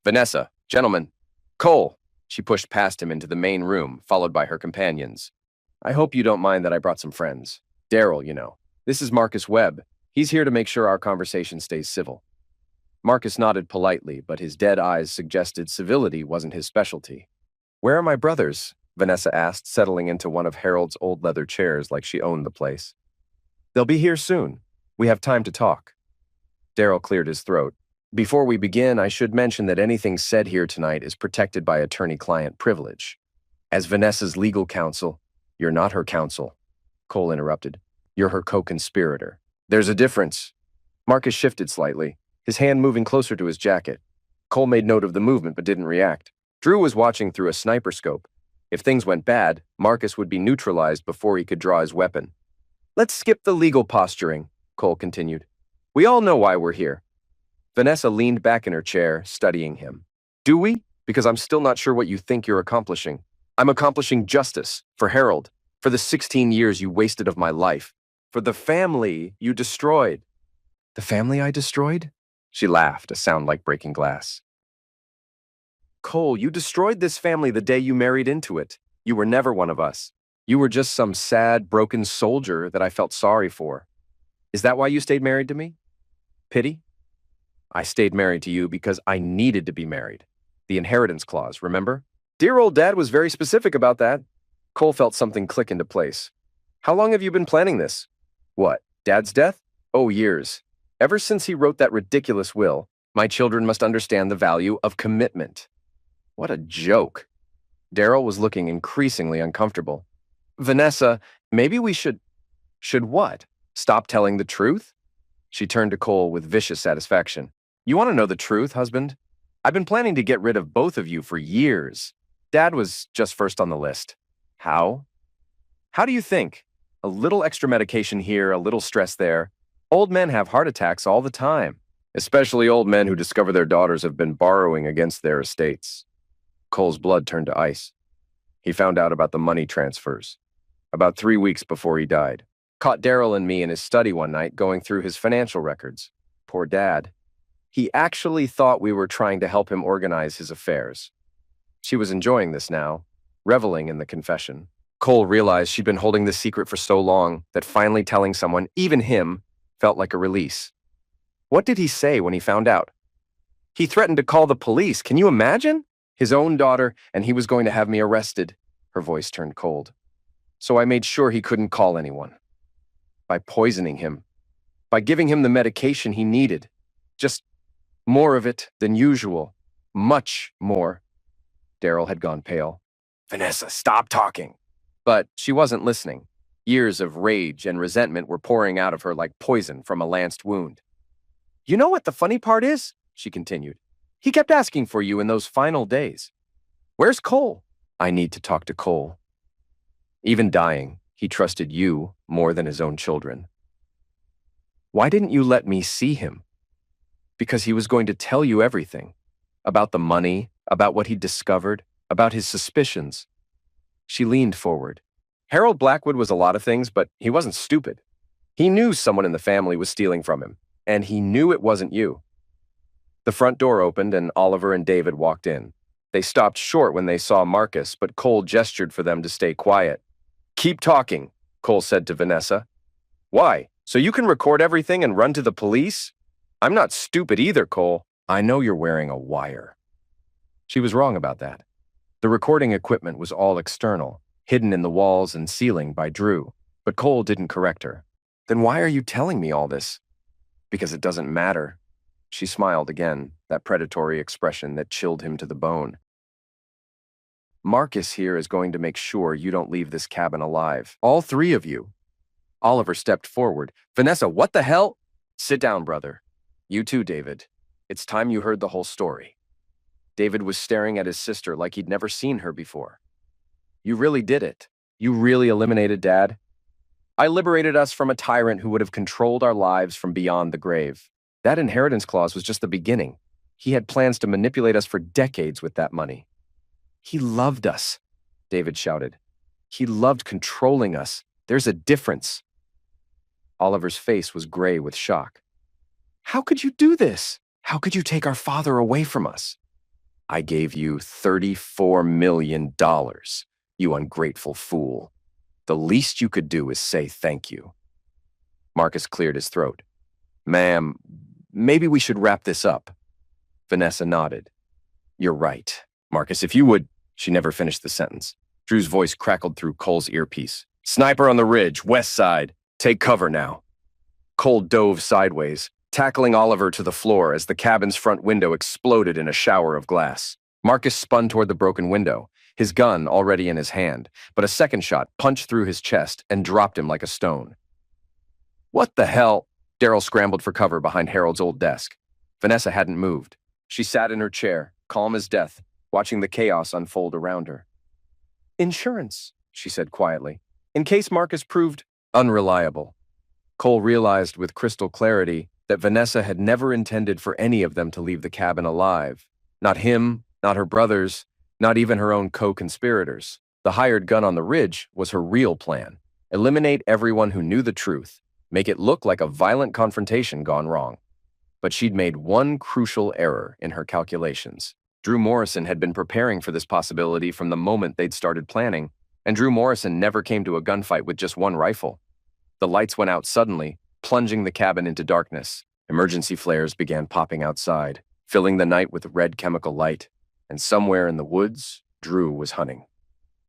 "Vanessa, gentlemen, Cole!" She pushed past him into the main room, followed by her companions. "I hope you don't mind that I brought some friends. Daryl, you know. This is Marcus Webb. He's here to make sure our conversation stays civil." Marcus nodded politely, but his dead eyes suggested civility wasn't his specialty. "Where are my brothers?" Vanessa asked, settling into one of Harold's old leather chairs like she owned the place. "They'll be here soon. We have time to talk." Daryl cleared his throat. "Before we begin, I should mention that anything said here tonight is protected by attorney-client privilege. As Vanessa's legal counsel—" "You're not her counsel," Cole interrupted. "You're her co-conspirator. There's a difference." Marcus shifted slightly, his hand moving closer to his jacket. Cole made note of the movement but didn't react. Drew was watching through a sniper scope. If things went bad, Marcus would be neutralized before he could draw his weapon. "Let's skip the legal posturing," Cole continued. "We all know why we're here." Vanessa leaned back in her chair, studying him. "Do we? Because I'm still not sure what you think you're accomplishing." "I'm accomplishing justice for Harold, for the 16 years you wasted of my life, for the family you destroyed." "The family I destroyed?" She laughed, a sound like breaking glass. "Cole, you destroyed this family the day you married into it. You were never one of us. You were just some sad, broken soldier that I felt sorry for. Is that why you stayed married to me? Pity? I stayed married to you because I needed to be married. The inheritance clause, remember? Dear old Dad was very specific about that." Cole felt something click into place. "How long have you been planning this?" "What, Dad's death?" "Oh, years. Ever since he wrote that ridiculous will, my children must understand the value of commitment." What a joke. Daryl was looking increasingly uncomfortable. "Vanessa, maybe we should..." "Should what? Stop telling the truth?" She turned to Cole with vicious satisfaction. "You want to know the truth, husband? I've been planning to get rid of both of you for years. Dad was just first on the list." "How?" "How do you think? A little extra medication here, a little stress there. Old men have heart attacks all the time, especially old men who discover their daughters have been borrowing against their estates." Cole's blood turned to ice. He found out about the money transfers about 3 weeks before he died. Caught Daryl and me in his study one night going through his financial records. Poor Dad. He actually thought we were trying to help him organize his affairs. She was enjoying this now, reveling in the confession. Cole realized she'd been holding the secret for so long that finally telling someone, even him, felt like a release. What did he say when he found out? He threatened to call the police. Can you imagine? His own daughter, and he was going to have me arrested. Her voice turned cold. So I made sure he couldn't call anyone. By poisoning him. by giving him the medication he needed. Just more of it than usual. Much more. Daryl had gone pale. Vanessa, stop talking. But she wasn't listening. Years of rage and resentment were pouring out of her like poison from a lanced wound. You know what the funny part is? She continued. He kept asking for you in those final days. Where's Cole? I need to talk to Cole. Even dying, he trusted you more than his own children. Why didn't you let me see him? Because he was going to tell you everything. About the money, about what he'd discovered, about his suspicions. She leaned forward. Harold Blackwood was a lot of things, but he wasn't stupid. He knew someone in the family was stealing from him, and he knew it wasn't you. The front door opened and Oliver and David walked in. They stopped short when they saw Marcus, but Cole gestured for them to stay quiet. Keep talking, Cole said to Vanessa. Why? So you can record everything and run to the police? I'm not stupid either, Cole. I know you're wearing a wire. She was wrong about that. The recording equipment was all external, hidden in the walls and ceiling by Drew, but Cole didn't correct her. Then why are you telling me all this? Because it doesn't matter. She smiled again, that predatory expression that chilled him to the bone. Marcus here is going to make sure you don't leave this cabin alive. All three of you. Oliver stepped forward. Vanessa, what the hell? Sit down, brother. You too, David. It's time you heard the whole story. David was staring at his sister like he'd never seen her before. You really did it. You really eliminated Dad. I liberated us from a tyrant who would have controlled our lives from beyond the grave. That inheritance clause was just the beginning. He had plans to manipulate us for decades with that money. He loved us, David shouted. He loved controlling us. There's a difference. Oliver's face was gray with shock. How could you do this? How could you take our father away from us? I gave you $34 million, you ungrateful fool. The least you could do is say thank you. Marcus cleared his throat. Ma'am, maybe we should wrap this up. Vanessa nodded. You're right. Marcus, if you would... She never finished the sentence. Drew's voice crackled through Cole's earpiece. Sniper on the ridge, west side. Take cover now. Cole dove sideways, tackling Oliver to the floor as the cabin's front window exploded in a shower of glass. Marcus spun toward the broken window, his gun already in his hand, but a second shot punched through his chest and dropped him like a stone. What the hell? Daryl scrambled for cover behind Harold's old desk. Vanessa hadn't moved. She sat in her chair, calm as death, watching the chaos unfold around her. Insurance, she said quietly, in case Marcus proved unreliable. Cole realized with crystal clarity that Vanessa had never intended for any of them to leave the cabin alive. Not him, not her brothers, not even her own co-conspirators. The hired gun on the ridge was her real plan. Eliminate everyone who knew the truth, make it look like a violent confrontation gone wrong. But she'd made one crucial error in her calculations. Drew Morrison had been preparing for this possibility from the moment they'd started planning, and Drew Morrison never came to a gunfight with just one rifle. The lights went out suddenly, plunging the cabin into darkness. Emergency flares began popping outside, filling the night with red chemical light, and somewhere in the woods, Drew was hunting.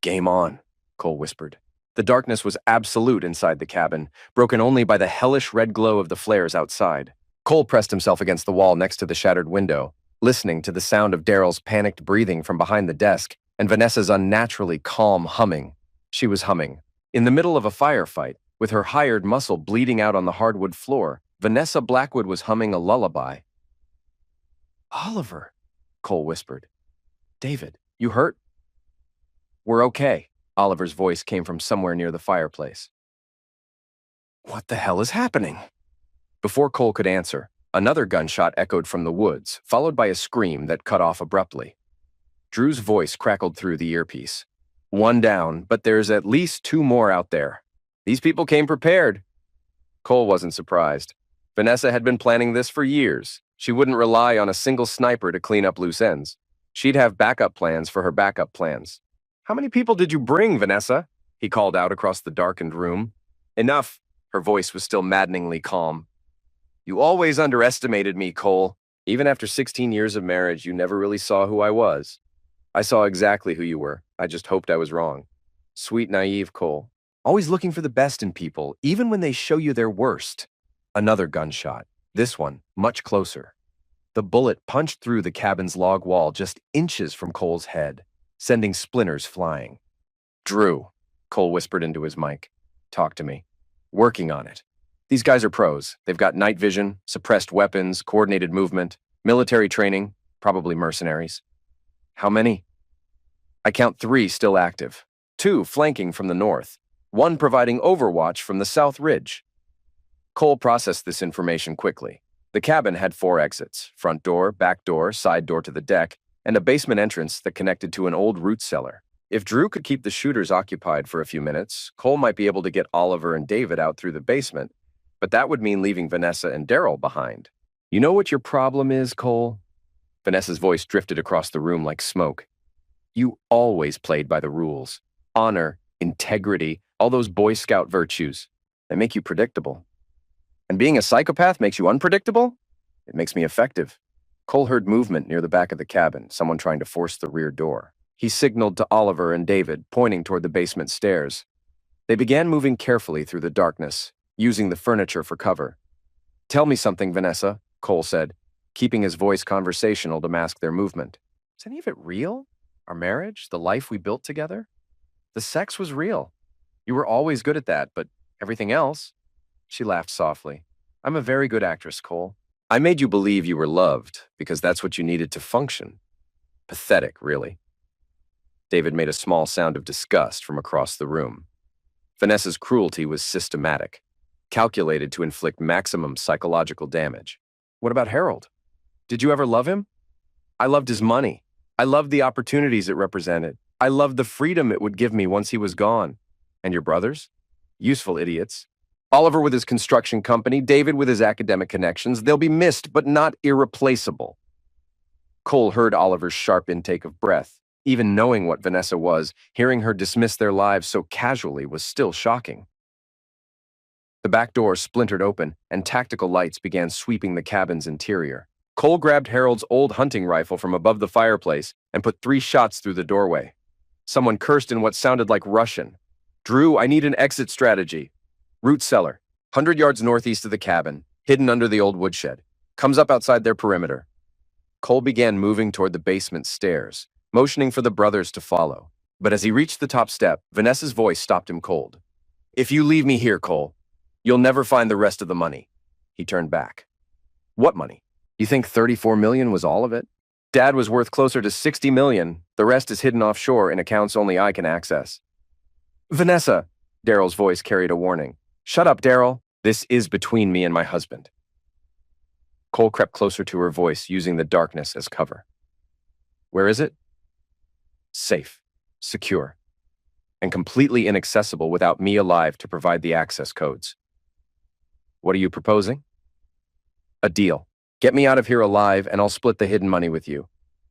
Game on, Cole whispered. The darkness was absolute inside the cabin, broken only by the hellish red glow of the flares outside. Cole pressed himself against the wall next to the shattered window, listening to the sound of Daryl's panicked breathing from behind the desk and Vanessa's unnaturally calm humming. She was humming. In the middle of a firefight, with her hired muscle bleeding out on the hardwood floor, Vanessa Blackwood was humming a lullaby. Oliver, Cole whispered. David, you hurt? We're okay. Oliver's voice came from somewhere near the fireplace. What the hell is happening? Before Cole could answer, another gunshot echoed from the woods, followed by a scream that cut off abruptly. Drew's voice crackled through the earpiece. One down, but there's at least two more out there. These people came prepared. Cole wasn't surprised. Vanessa had been planning this for years. She wouldn't rely on a single sniper to clean up loose ends. She'd have backup plans for her backup plans. How many people did you bring, Vanessa? He called out across the darkened room. Enough. Her voice was still maddeningly calm. You always underestimated me, Cole. Even after 16 years of marriage, you never really saw who I was. I saw exactly who you were. I just hoped I was wrong. Sweet, naive Cole. Always looking for the best in people, even when they show you their worst. Another gunshot, this one much closer. The bullet punched through the cabin's log wall just inches from Cole's head, sending splinters flying. "Drew," Cole whispered into his mic. "Talk to me. Working on it. These guys are pros. They've got night vision, suppressed weapons, coordinated movement, military training, probably mercenaries." "How many?" "I count 3 still active. 2 flanking from the north. 1 providing overwatch from the south ridge." Cole processed this information quickly. The cabin had 4 exits: front door, back door, side door to the deck, and a basement entrance that connected to an old root cellar. If Drew could keep the shooters occupied for a few minutes, Cole might be able to get Oliver and David out through the basement, but that would mean leaving Vanessa and Daryl behind. "You know what your problem is, Cole?" Vanessa's voice drifted across the room like smoke. "You always played by the rules. Honor, integrity, all those Boy Scout virtues. They make you predictable. And being a psychopath makes you unpredictable? It makes me effective." Cole heard movement near the back of the cabin, someone trying to force the rear door. He signaled to Oliver and David, pointing toward the basement stairs. They began moving carefully through the darkness, using the furniture for cover. "Tell me something, Vanessa," Cole said, keeping his voice conversational to mask their movement. "Is any of it real? Our marriage? The life we built together? The sex was real. You were always good at that, but everything else?" She laughed softly. "I'm a very good actress, Cole. I made you believe you were loved because that's what you needed to function. Pathetic, really." David made a small sound of disgust from across the room. Vanessa's cruelty was systematic, calculated to inflict maximum psychological damage. "What about Harold? Did you ever love him?" "I loved his money. I loved the opportunities it represented. I loved the freedom it would give me once he was gone. And your brothers? Useful idiots. Oliver with his construction company, David with his academic connections. They'll be missed, but not irreplaceable." Cole heard Oliver's sharp intake of breath. Even knowing what Vanessa was, hearing her dismiss their lives so casually was still shocking. The back door splintered open, and tactical lights began sweeping the cabin's interior. Cole grabbed Harold's old hunting rifle from above the fireplace and put 3 shots through the doorway. Someone cursed in what sounded like Russian. "Drew, I need an exit strategy. Root cellar, 100 yards northeast of the cabin, hidden under the old woodshed. Comes up outside their perimeter." Cole began moving toward the basement stairs, motioning for the brothers to follow. But as he reached the top step, Vanessa's voice stopped him cold. "If you leave me here, Cole, you'll never find the rest of the money." He turned back. "What money? You think 34 million was all of it? Dad was worth closer to 60 million. The rest is hidden offshore in accounts only I can access." "Vanessa," Daryl's voice carried a warning. "Shut up, Daryl. This is between me and my husband." Cole crept closer to her voice, using the darkness as cover. "Where is it?" "Safe, secure, and completely inaccessible without me alive to provide the access codes." "What are you proposing?" "A deal. Get me out of here alive, and I'll split the hidden money with you.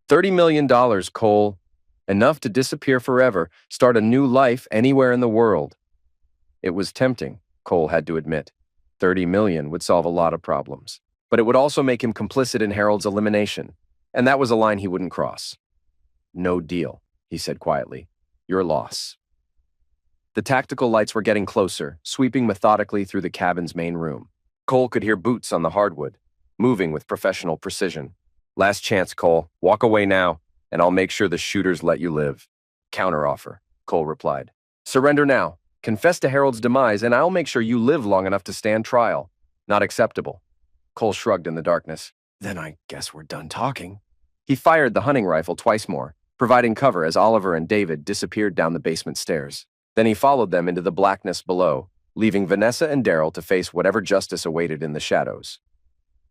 $30 million, Cole. Enough to disappear forever, start a new life anywhere in the world." It was tempting, Cole had to admit. 30 million would solve a lot of problems. But it would also make him complicit in Harold's elimination, and that was a line he wouldn't cross. "No deal," he said quietly. "Your loss." The tactical lights were getting closer, sweeping methodically through the cabin's main room. Cole could hear boots on the hardwood, moving with professional precision. "Last chance, Cole. Walk away now, and I'll make sure the shooters let you live." "Counteroffer," Cole replied. "Surrender now. Confess to Harold's demise, and I'll make sure you live long enough to stand trial." "Not acceptable." Cole shrugged in the darkness. "Then I guess we're done talking." He fired the hunting rifle twice more, providing cover as Oliver and David disappeared down the basement stairs. Then he followed them into the blackness below, leaving Vanessa and Daryl to face whatever justice awaited in the shadows.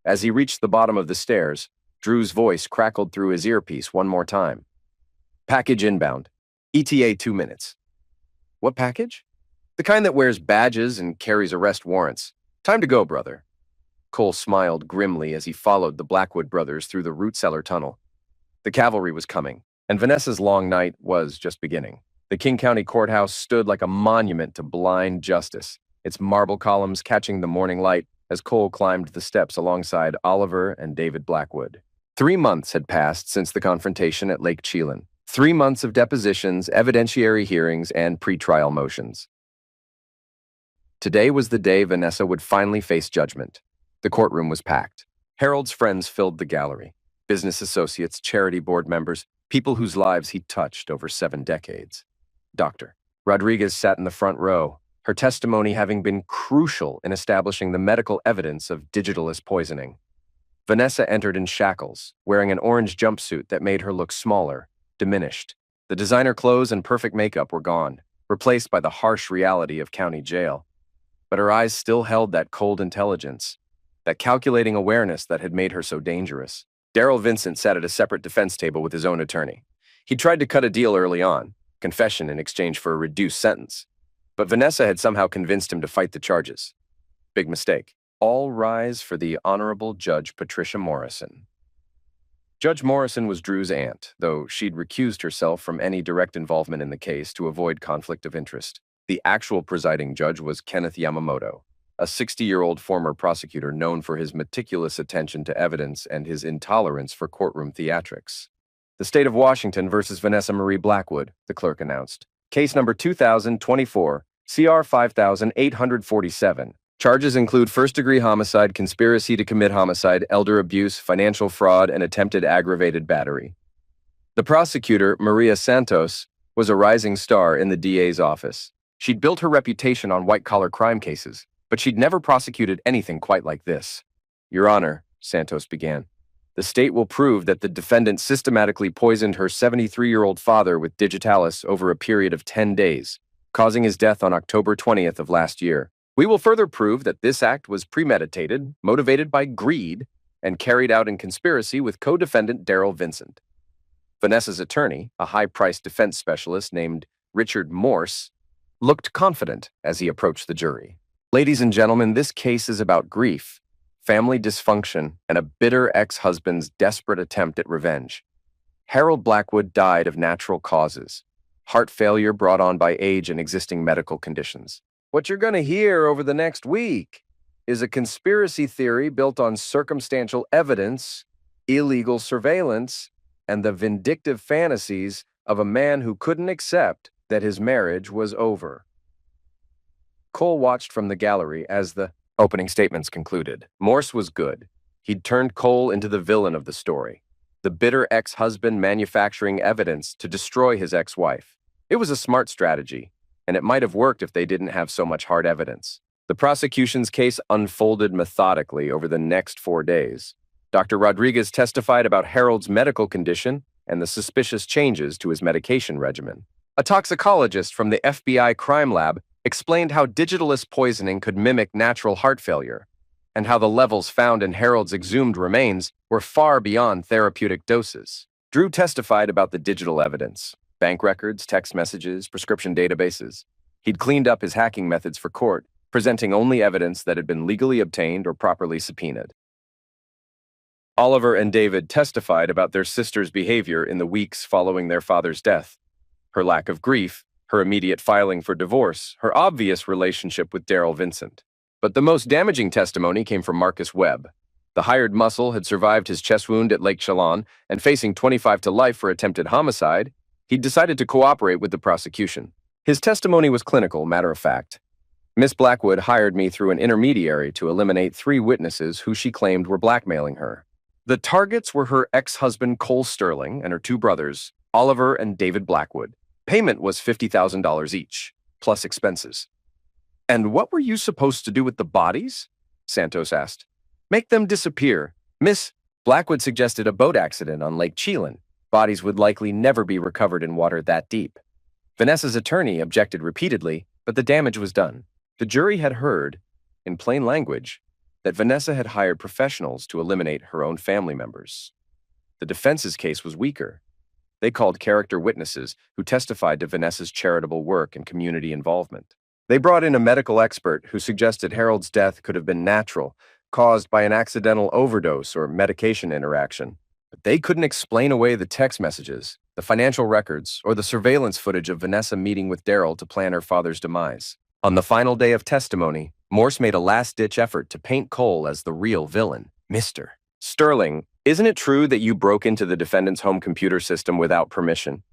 As he reached the bottom of the stairs, Drew's voice crackled through his earpiece one more time. "Package inbound. ETA 2 minutes." "What package?" "The kind that wears badges and carries arrest warrants. Time to go, brother." Cole smiled grimly as he followed the Blackwood brothers through the root cellar tunnel. The cavalry was coming, and Vanessa's long night was just beginning. The King County Courthouse stood like a monument to blind justice, its marble columns catching the morning light as Cole climbed the steps alongside Oliver and David Blackwood. 3 months had passed since the confrontation at Lake Chelan. 3 months of depositions, evidentiary hearings, and pretrial motions. Today was the day Vanessa would finally face judgment. The courtroom was packed. Harold's friends filled the gallery. Business associates, charity board members, people whose lives he'd touched over 7 decades. Dr. Rodriguez sat in the front row, her testimony having been crucial in establishing the medical evidence of digitalis poisoning. Vanessa entered in shackles, wearing an orange jumpsuit that made her look smaller, diminished. The designer clothes and perfect makeup were gone, replaced by the harsh reality of county jail. But her eyes still held that cold intelligence, that calculating awareness that had made her so dangerous. Daryl Vincent sat at a separate defense table with his own attorney. He tried to cut a deal early on, confession in exchange for a reduced sentence. But Vanessa had somehow convinced him to fight the charges. Big mistake. All rise for the Honorable Judge Patricia Morrison. Judge Morrison was Drew's aunt, though she'd recused herself from any direct involvement in the case to avoid conflict of interest. The actual presiding judge was Kenneth Yamamoto, a 60-year-old former prosecutor known for his meticulous attention to evidence and his intolerance for courtroom theatrics. The State of Washington versus Vanessa Marie Blackwood, the clerk announced. Case number 2024, CR 5847. Charges include first-degree homicide, conspiracy to commit homicide, elder abuse, financial fraud, and attempted aggravated battery. The prosecutor, Maria Santos, was a rising star in the DA's office. She'd built her reputation on white-collar crime cases, but she'd never prosecuted anything quite like this. Your Honor, Santos began, the state will prove that the defendant systematically poisoned her 73-year-old father with digitalis over a period of 10 days, causing his death on October 20th of last year. We will further prove that this act was premeditated, motivated by greed, and carried out in conspiracy with co-defendant Daryl Vincent. Vanessa's attorney, a high-priced defense specialist named Richard Morse, looked confident as he approached the jury. Ladies and gentlemen, this case is about grief, family dysfunction, and a bitter ex-husband's desperate attempt at revenge. Harold Blackwood died of natural causes, heart failure brought on by age and existing medical conditions. What you're going to hear over the next week is a conspiracy theory built on circumstantial evidence, illegal surveillance, and the vindictive fantasies of a man who couldn't accept that his marriage was over. Cole watched from the gallery as the opening statements concluded. Morse was good. He'd turned Cole into the villain of the story, the bitter ex-husband manufacturing evidence to destroy his ex-wife. It was a smart strategy, and it might have worked if they didn't have so much hard evidence. The prosecution's case unfolded methodically over the next 4 days. Dr. Rodriguez testified about Harold's medical condition and the suspicious changes to his medication regimen. A toxicologist from the FBI crime lab explained how digitalis poisoning could mimic natural heart failure, and how the levels found in Harold's exhumed remains were far beyond therapeutic doses. Drew testified about the digital evidence. Bank records, text messages, prescription databases. He'd cleaned up his hacking methods for court, presenting only evidence that had been legally obtained or properly subpoenaed. Oliver and David testified about their sister's behavior in the weeks following their father's death. Her lack of grief, her immediate filing for divorce, her obvious relationship with Daryl Vincent. But the most damaging testimony came from Marcus Webb. The hired muscle had survived his chest wound at Lake Chelan, and facing 25 to life for attempted homicide, he decided to cooperate with the prosecution. His testimony was clinical, matter of fact. Miss Blackwood hired me through an intermediary to eliminate 3 witnesses who she claimed were blackmailing her. The targets were her ex-husband Cole Sterling and her 2 brothers, Oliver and David Blackwood. Payment was $50,000 each, plus expenses. And what were you supposed to do with the bodies? Santos asked. Make them disappear. Miss Blackwood suggested a boat accident on Lake Chelan. Bodies would likely never be recovered in water that deep. Vanessa's attorney objected repeatedly, but the damage was done. The jury had heard, in plain language, that Vanessa had hired professionals to eliminate her own family members. The defense's case was weaker. They called character witnesses who testified to Vanessa's charitable work and community involvement. They brought in a medical expert who suggested Harold's death could have been natural, caused by an accidental overdose or medication interaction. But they couldn't explain away the text messages, the financial records, or the surveillance footage of Vanessa meeting with Daryl to plan her father's demise. On the final day of testimony, Morse made a last-ditch effort to paint Cole as the real villain. Mr. Sterling, isn't it true that you broke into the defendant's home computer system without permission?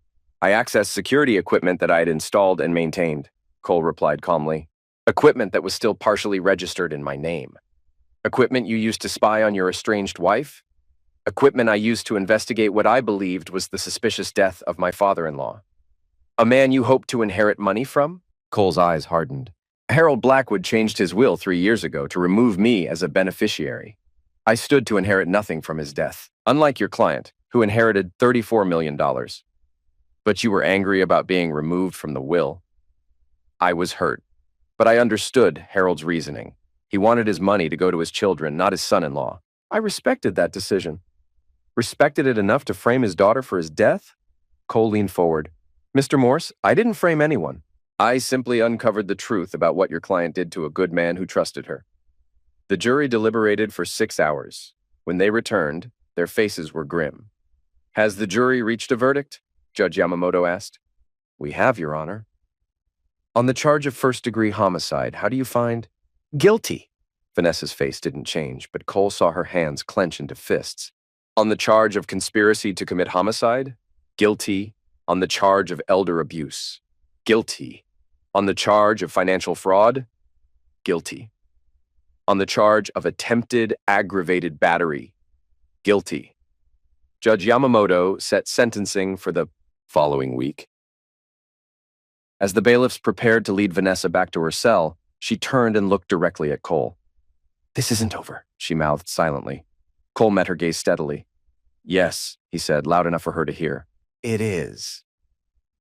I accessed security equipment that I had installed and maintained, Cole replied calmly. Equipment that was still partially registered in my name. Equipment you used to spy on your estranged wife? Equipment I used to investigate what I believed was the suspicious death of my father-in-law. A man you hoped to inherit money from? Cole's eyes hardened. Harold Blackwood changed his will 3 years ago to remove me as a beneficiary. I stood to inherit nothing from his death, unlike your client, who inherited $34 million. But you were angry about being removed from the will. I was hurt, but I understood Harold's reasoning. He wanted his money to go to his children, not his son-in-law. I respected that decision. Respected it enough to frame his daughter for his death? Cole leaned forward. Mr. Morse, I didn't frame anyone. I simply uncovered the truth about what your client did to a good man who trusted her. The jury deliberated for 6 hours. When they returned, their faces were grim. Has the jury reached a verdict? Judge Yamamoto asked. We have, Your Honor. On the charge of first-degree homicide, how do you find? Guilty. Vanessa's face didn't change, but Cole saw her hands clench into fists. On the charge of conspiracy to commit homicide? Guilty. On the charge of elder abuse? Guilty. On the charge of financial fraud? Guilty. On the charge of attempted aggravated battery? Guilty. Judge Yamamoto set sentencing for the following week. As the bailiffs prepared to lead Vanessa back to her cell, she turned and looked directly at Cole. This isn't over, she mouthed silently. Cole met her gaze steadily. Yes, he said, loud enough for her to hear. It is.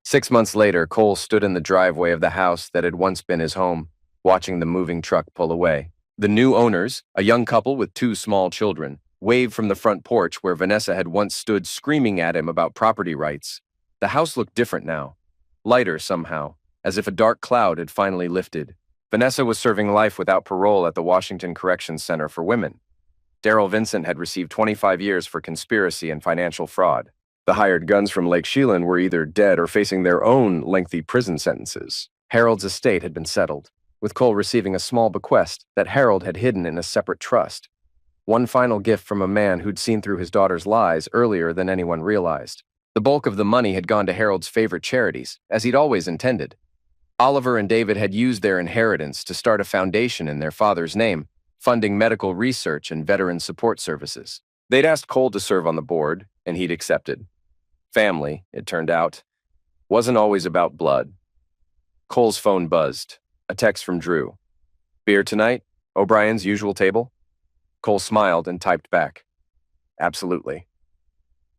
6 months later, Cole stood in the driveway of the house that had once been his home, watching the moving truck pull away. The new owners, a young couple with 2 small children, waved from the front porch where Vanessa had once stood screaming at him about property rights. The house looked different now, lighter somehow, as if a dark cloud had finally lifted. Vanessa was serving life without parole at the Washington Corrections Center for Women. Daryl Vincent had received 25 years for conspiracy and financial fraud. The hired guns from Lake Sheelan were either dead or facing their own lengthy prison sentences. Harold's estate had been settled, with Cole receiving a small bequest that Harold had hidden in a separate trust. One final gift from a man who'd seen through his daughter's lies earlier than anyone realized. The bulk of the money had gone to Harold's favorite charities, as he'd always intended. Oliver and David had used their inheritance to start a foundation in their father's name, funding medical research and veteran support services. They'd asked Cole to serve on the board, and he'd accepted. Family, it turned out, wasn't always about blood. Cole's phone buzzed. A text from Drew. Beer tonight? O'Brien's usual table? Cole smiled and typed back. Absolutely.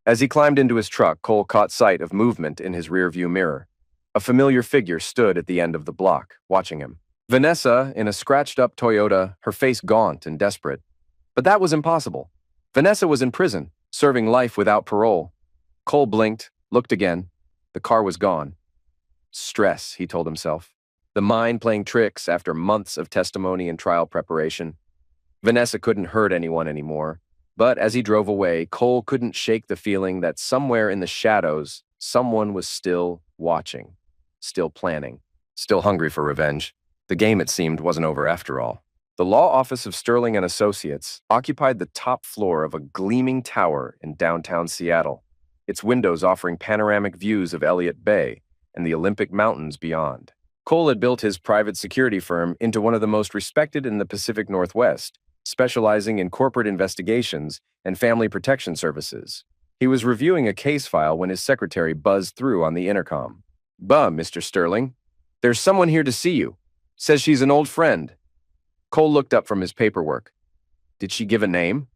As he climbed into his truck, Cole caught sight of movement in his rearview mirror. A familiar figure stood at the end of the block, watching him. Vanessa, in a scratched-up Toyota, her face gaunt and desperate. But that was impossible. Vanessa was in prison, serving life without parole. Cole blinked, looked again. The car was gone. Stress, he told himself. The mind playing tricks after months of testimony and trial preparation. Vanessa couldn't hurt anyone anymore. But as he drove away, Cole couldn't shake the feeling that somewhere in the shadows, someone was still watching, still planning, still hungry for revenge. The game, it seemed, wasn't over after all. The law office of Sterling and Associates occupied the top floor of a gleaming tower in downtown Seattle, its windows offering panoramic views of Elliott Bay and the Olympic Mountains beyond. Cole had built his private security firm into one of the most respected in the Pacific Northwest, specializing in corporate investigations and family protection services. He was reviewing a case file when his secretary buzzed through on the intercom. Mr. Sterling. There's someone here to see you. Says she's an old friend." Cole looked up from his paperwork. "Did she give a name?"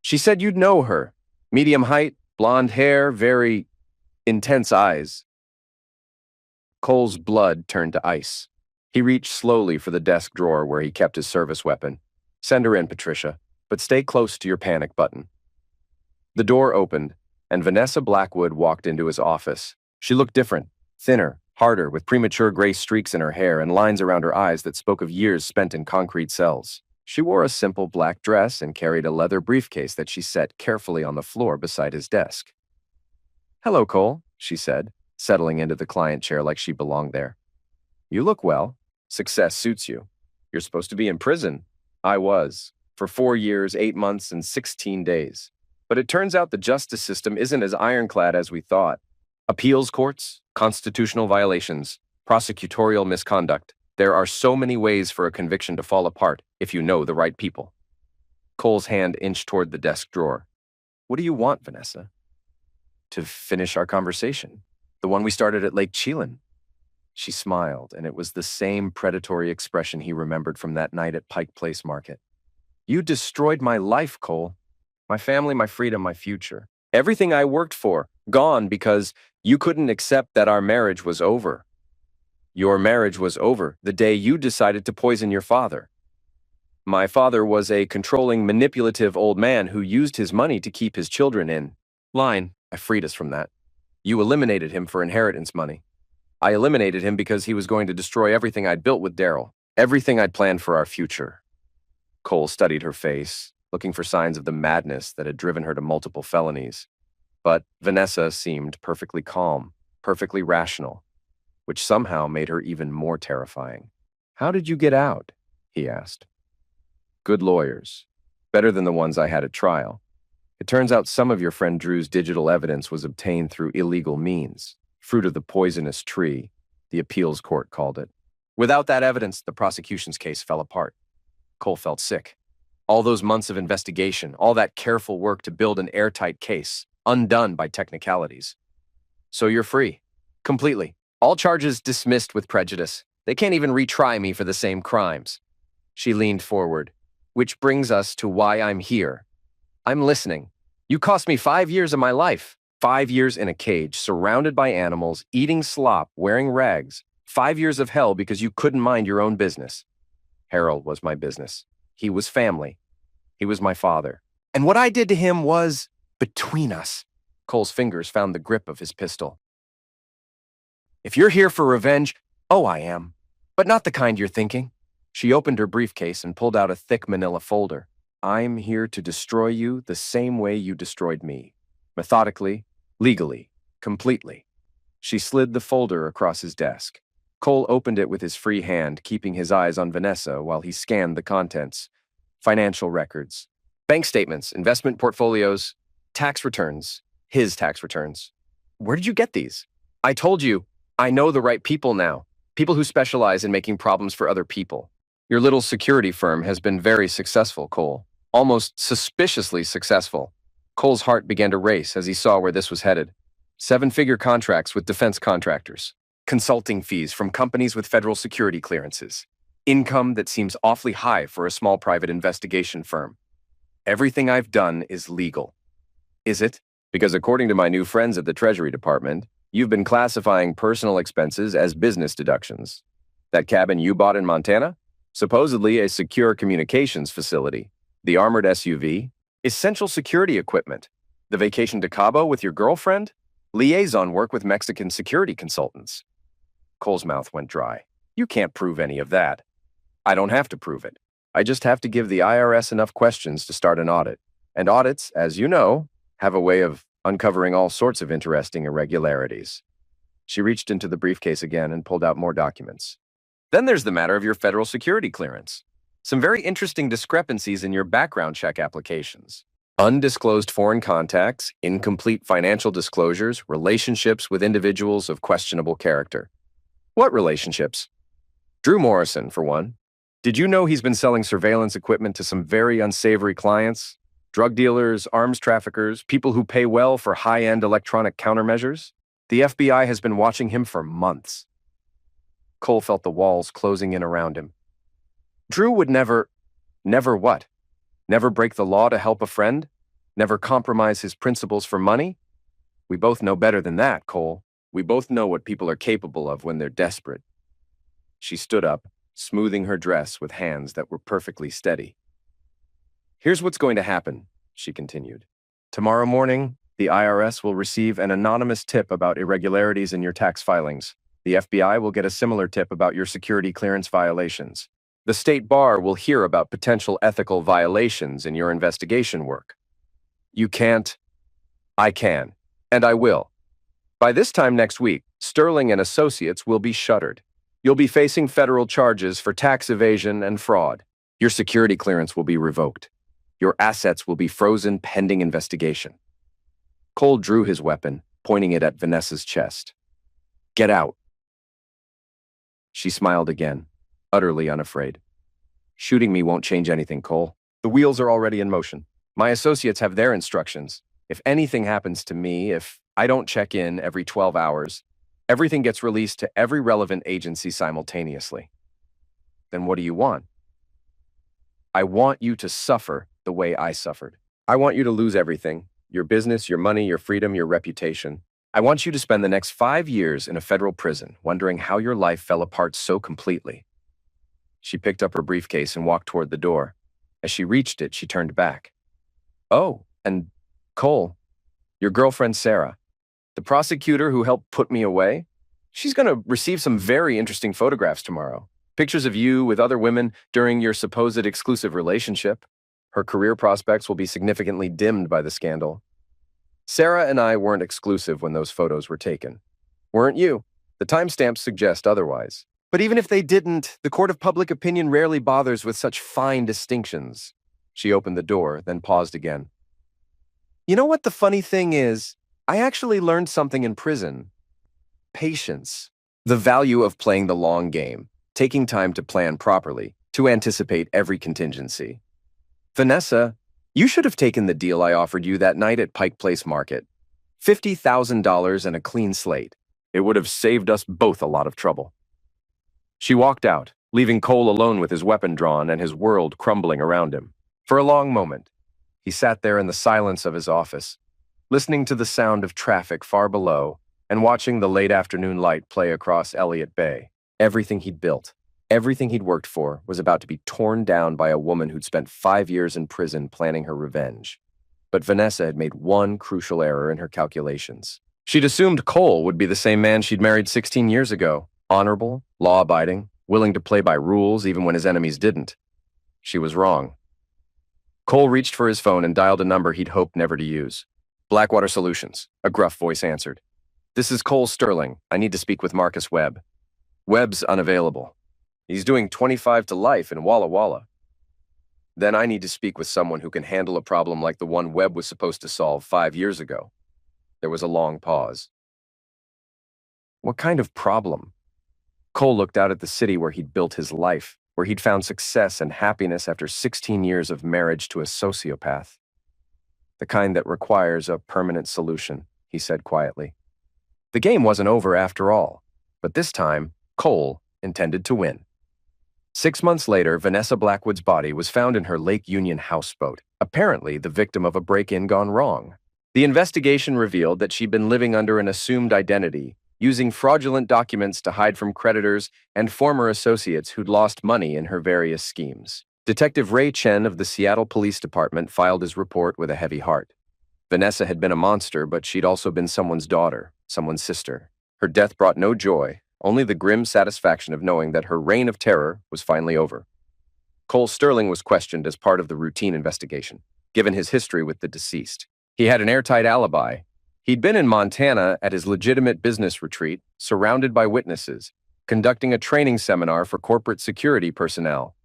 "She said you'd know her. Medium height, blonde hair, very intense eyes." Cole's blood turned to ice. He reached slowly for the desk drawer where he kept his service weapon. "Send her in, Patricia, but stay close to your panic button." The door opened, and Vanessa Blackwood walked into his office. She looked different, thinner, harder, with premature gray streaks in her hair and lines around her eyes that spoke of years spent in concrete cells. She wore a simple black dress and carried a leather briefcase that she set carefully on the floor beside his desk. "Hello, Cole," she said, settling into the client chair like she belonged there. "You look well. Success suits you. You're supposed to be in prison." "I was, for 4 years, 8 months, and 16 days. But it turns out the justice system isn't as ironclad as we thought. Appeals courts, constitutional violations, prosecutorial misconduct. There are so many ways for a conviction to fall apart if you know the right people. Cole's hand inched toward the desk drawer. What do you want, Vanessa? To finish our conversation. The one we started at Lake Chelan. She smiled, and it was the same predatory expression he remembered from that night at Pike Place Market. You destroyed my life, Cole. My family, my freedom, my future. Everything I worked for, gone because you couldn't accept that our marriage was over. Your marriage was over the day you decided to poison your father. My father was a controlling, manipulative old man who used his money to keep his children in line. I freed us from that. You eliminated him for inheritance money. I eliminated him because he was going to destroy everything I'd built with Daryl, everything I'd planned for our future. Cole studied her face, looking for signs of the madness that had driven her to multiple felonies. But Vanessa seemed perfectly calm, perfectly rational, which somehow made her even more terrifying. How did you get out? He asked. Good lawyers. Better than the ones I had at trial. It turns out some of your friend Drew's digital evidence was obtained through illegal means. Fruit of the poisonous tree, the appeals court called it. Without that evidence, the prosecution's case fell apart. Cole felt sick. All those months of investigation, all that careful work to build an airtight case, undone by technicalities. So you're free. Completely. All charges dismissed with prejudice. They can't even retry me for the same crimes. She leaned forward. Which brings us to why I'm here. I'm listening. You cost me 5 years of my life. 5 years in a cage, surrounded by animals, eating slop, wearing rags. 5 years of hell because you couldn't mind your own business. Harold was my business. He was family. He was my father. And what I did to him was between us. Cole's fingers found the grip of his pistol. If you're here for revenge, oh, I am. But not the kind you're thinking. She opened her briefcase and pulled out a thick manila folder. I'm here to destroy you the same way you destroyed me. Methodically, legally, completely. She slid the folder across his desk. Cole opened it with his free hand, keeping his eyes on Vanessa while he scanned the contents. Financial records, bank statements, investment portfolios, tax returns, his tax returns. Where did you get these? I told you, I know the right people now. People who specialize in making problems for other people. Your little security firm has been very successful, Cole. Almost suspiciously successful. Cole's heart began to race as he saw where this was headed. 7-figure contracts with defense contractors. Consulting fees from companies with federal security clearances. Income that seems awfully high for a small private investigation firm. Everything I've done is legal. Is it? Because according to my new friends at the Treasury Department, you've been classifying personal expenses as business deductions. That cabin you bought in Montana? Supposedly a secure communications facility. The armored SUV? Essential security equipment. The vacation to Cabo with your girlfriend? Liaison work with Mexican security consultants. Cole's mouth went dry. You can't prove any of that. I don't have to prove it. I just have to give the IRS enough questions to start an audit. And audits, as you know, have a way of uncovering all sorts of interesting irregularities. She reached into the briefcase again and pulled out more documents. Then there's the matter of your federal security clearance. Some very interesting discrepancies in your background check applications. Undisclosed foreign contacts, incomplete financial disclosures, relationships with individuals of questionable character. What relationships? Drew Morrison, for one. Did you know he's been selling surveillance equipment to some very unsavory clients? Drug dealers, arms traffickers, people who pay well for high-end electronic countermeasures? The FBI has been watching him for months. Cole felt the walls closing in around him. Drew would never what? Never break the law to help a friend? Never compromise his principles for money? We both know better than that, Cole. We both know what people are capable of when they're desperate. She stood up, smoothing her dress with hands that were perfectly steady. Here's what's going to happen, she continued. Tomorrow morning, the IRS will receive an anonymous tip about irregularities in your tax filings. The FBI will get a similar tip about your security clearance violations. The state bar will hear about potential ethical violations in your investigation work. You can't. I can. And I will. By this time next week, Sterling and Associates will be shuttered. You'll be facing federal charges for tax evasion and fraud. Your security clearance will be revoked. Your assets will be frozen pending investigation. Cole drew his weapon, pointing it at Vanessa's chest. Get out. She smiled again. utterly unafraid. Shooting me won't change anything, Cole. The wheels are already in motion. My associates have their instructions. If anything happens to me, if I don't check in every 12 hours, everything gets released to every relevant agency simultaneously. Then what do you want? I want you to suffer the way I suffered. I want you to lose everything, your business, your money, your freedom, your reputation. I want you to spend the next 5 years in a federal prison, wondering how your life fell apart so completely. She picked up her briefcase and walked toward the door. As she reached it, she turned back. Oh, and Cole, your girlfriend Sarah, the prosecutor who helped put me away, she's going to receive some very interesting photographs tomorrow. Pictures of you with other women during your supposed exclusive relationship. Her career prospects will be significantly dimmed by the scandal. Sarah and I weren't exclusive when those photos were taken. Weren't you? The timestamps suggest otherwise. But even if they didn't, the court of public opinion rarely bothers with such fine distinctions. She opened the door, then paused again. You know what the funny thing is? I actually learned something in prison. Patience. The value of playing the long game, taking time to plan properly, to anticipate every contingency. Vanessa, you should have taken the deal I offered you that night at Pike Place Market. $50,000 and a clean slate. It would have saved us both a lot of trouble. She walked out, leaving Cole alone with his weapon drawn and his world crumbling around him. For a long moment, he sat there in the silence of his office, listening to the sound of traffic far below and watching the late afternoon light play across Elliott Bay. Everything he'd built, everything he'd worked for, was about to be torn down by a woman who'd spent 5 years in prison planning her revenge. But Vanessa had made one crucial error in her calculations. She'd assumed Cole would be the same man she'd married 16 years ago. Honorable, law-abiding, willing to play by rules even when his enemies didn't. She was wrong. Cole reached for his phone and dialed a number he'd hoped never to use. Blackwater Solutions, a gruff voice answered. This is Cole Sterling. I need to speak with Marcus Webb. Webb's unavailable. He's doing 25 to life in Walla Walla. Then I need to speak with someone who can handle a problem like the one Webb was supposed to solve 5 years ago. There was a long pause. What kind of problem? Cole looked out at the city where he'd built his life, where he'd found success and happiness after 16 years of marriage to a sociopath. The kind that requires a permanent solution, he said quietly. The game wasn't over after all, but this time, Cole intended to win. 6 months later, Vanessa Blackwood's body was found in her Lake Union houseboat, apparently the victim of a break-in gone wrong. The investigation revealed that she'd been living under an assumed identity, using fraudulent documents to hide from creditors and former associates who'd lost money in her various schemes. Detective Ray Chen of the Seattle Police Department filed his report with a heavy heart. Vanessa had been a monster, but she'd also been someone's daughter, someone's sister. Her death brought no joy, only the grim satisfaction of knowing that her reign of terror was finally over. Cole Sterling was questioned as part of the routine investigation, given his history with the deceased. He had an airtight alibi. He'd been in Montana at his legitimate business retreat, surrounded by witnesses, conducting a training seminar for corporate security personnel.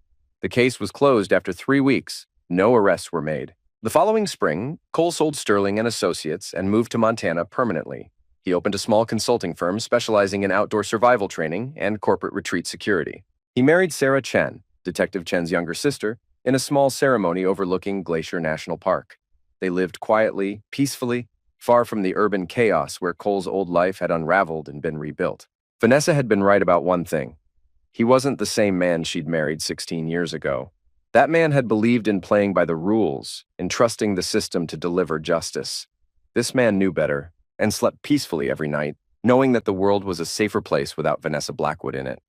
The case was closed after 3 weeks. No arrests were made. The following spring, Cole sold Sterling and Associates and moved to Montana permanently. He opened a small consulting firm specializing in outdoor survival training and corporate retreat security. He married Sarah Chen, Detective Chen's younger sister, in a small ceremony overlooking Glacier National Park. They lived quietly, peacefully, far from the urban chaos where Cole's old life had unraveled and been rebuilt. Vanessa had been right about one thing. He wasn't the same man she'd married 16 years ago. That man had believed in playing by the rules, in trusting the system to deliver justice. This man knew better and slept peacefully every night, knowing that the world was a safer place without Vanessa Blackwood in it.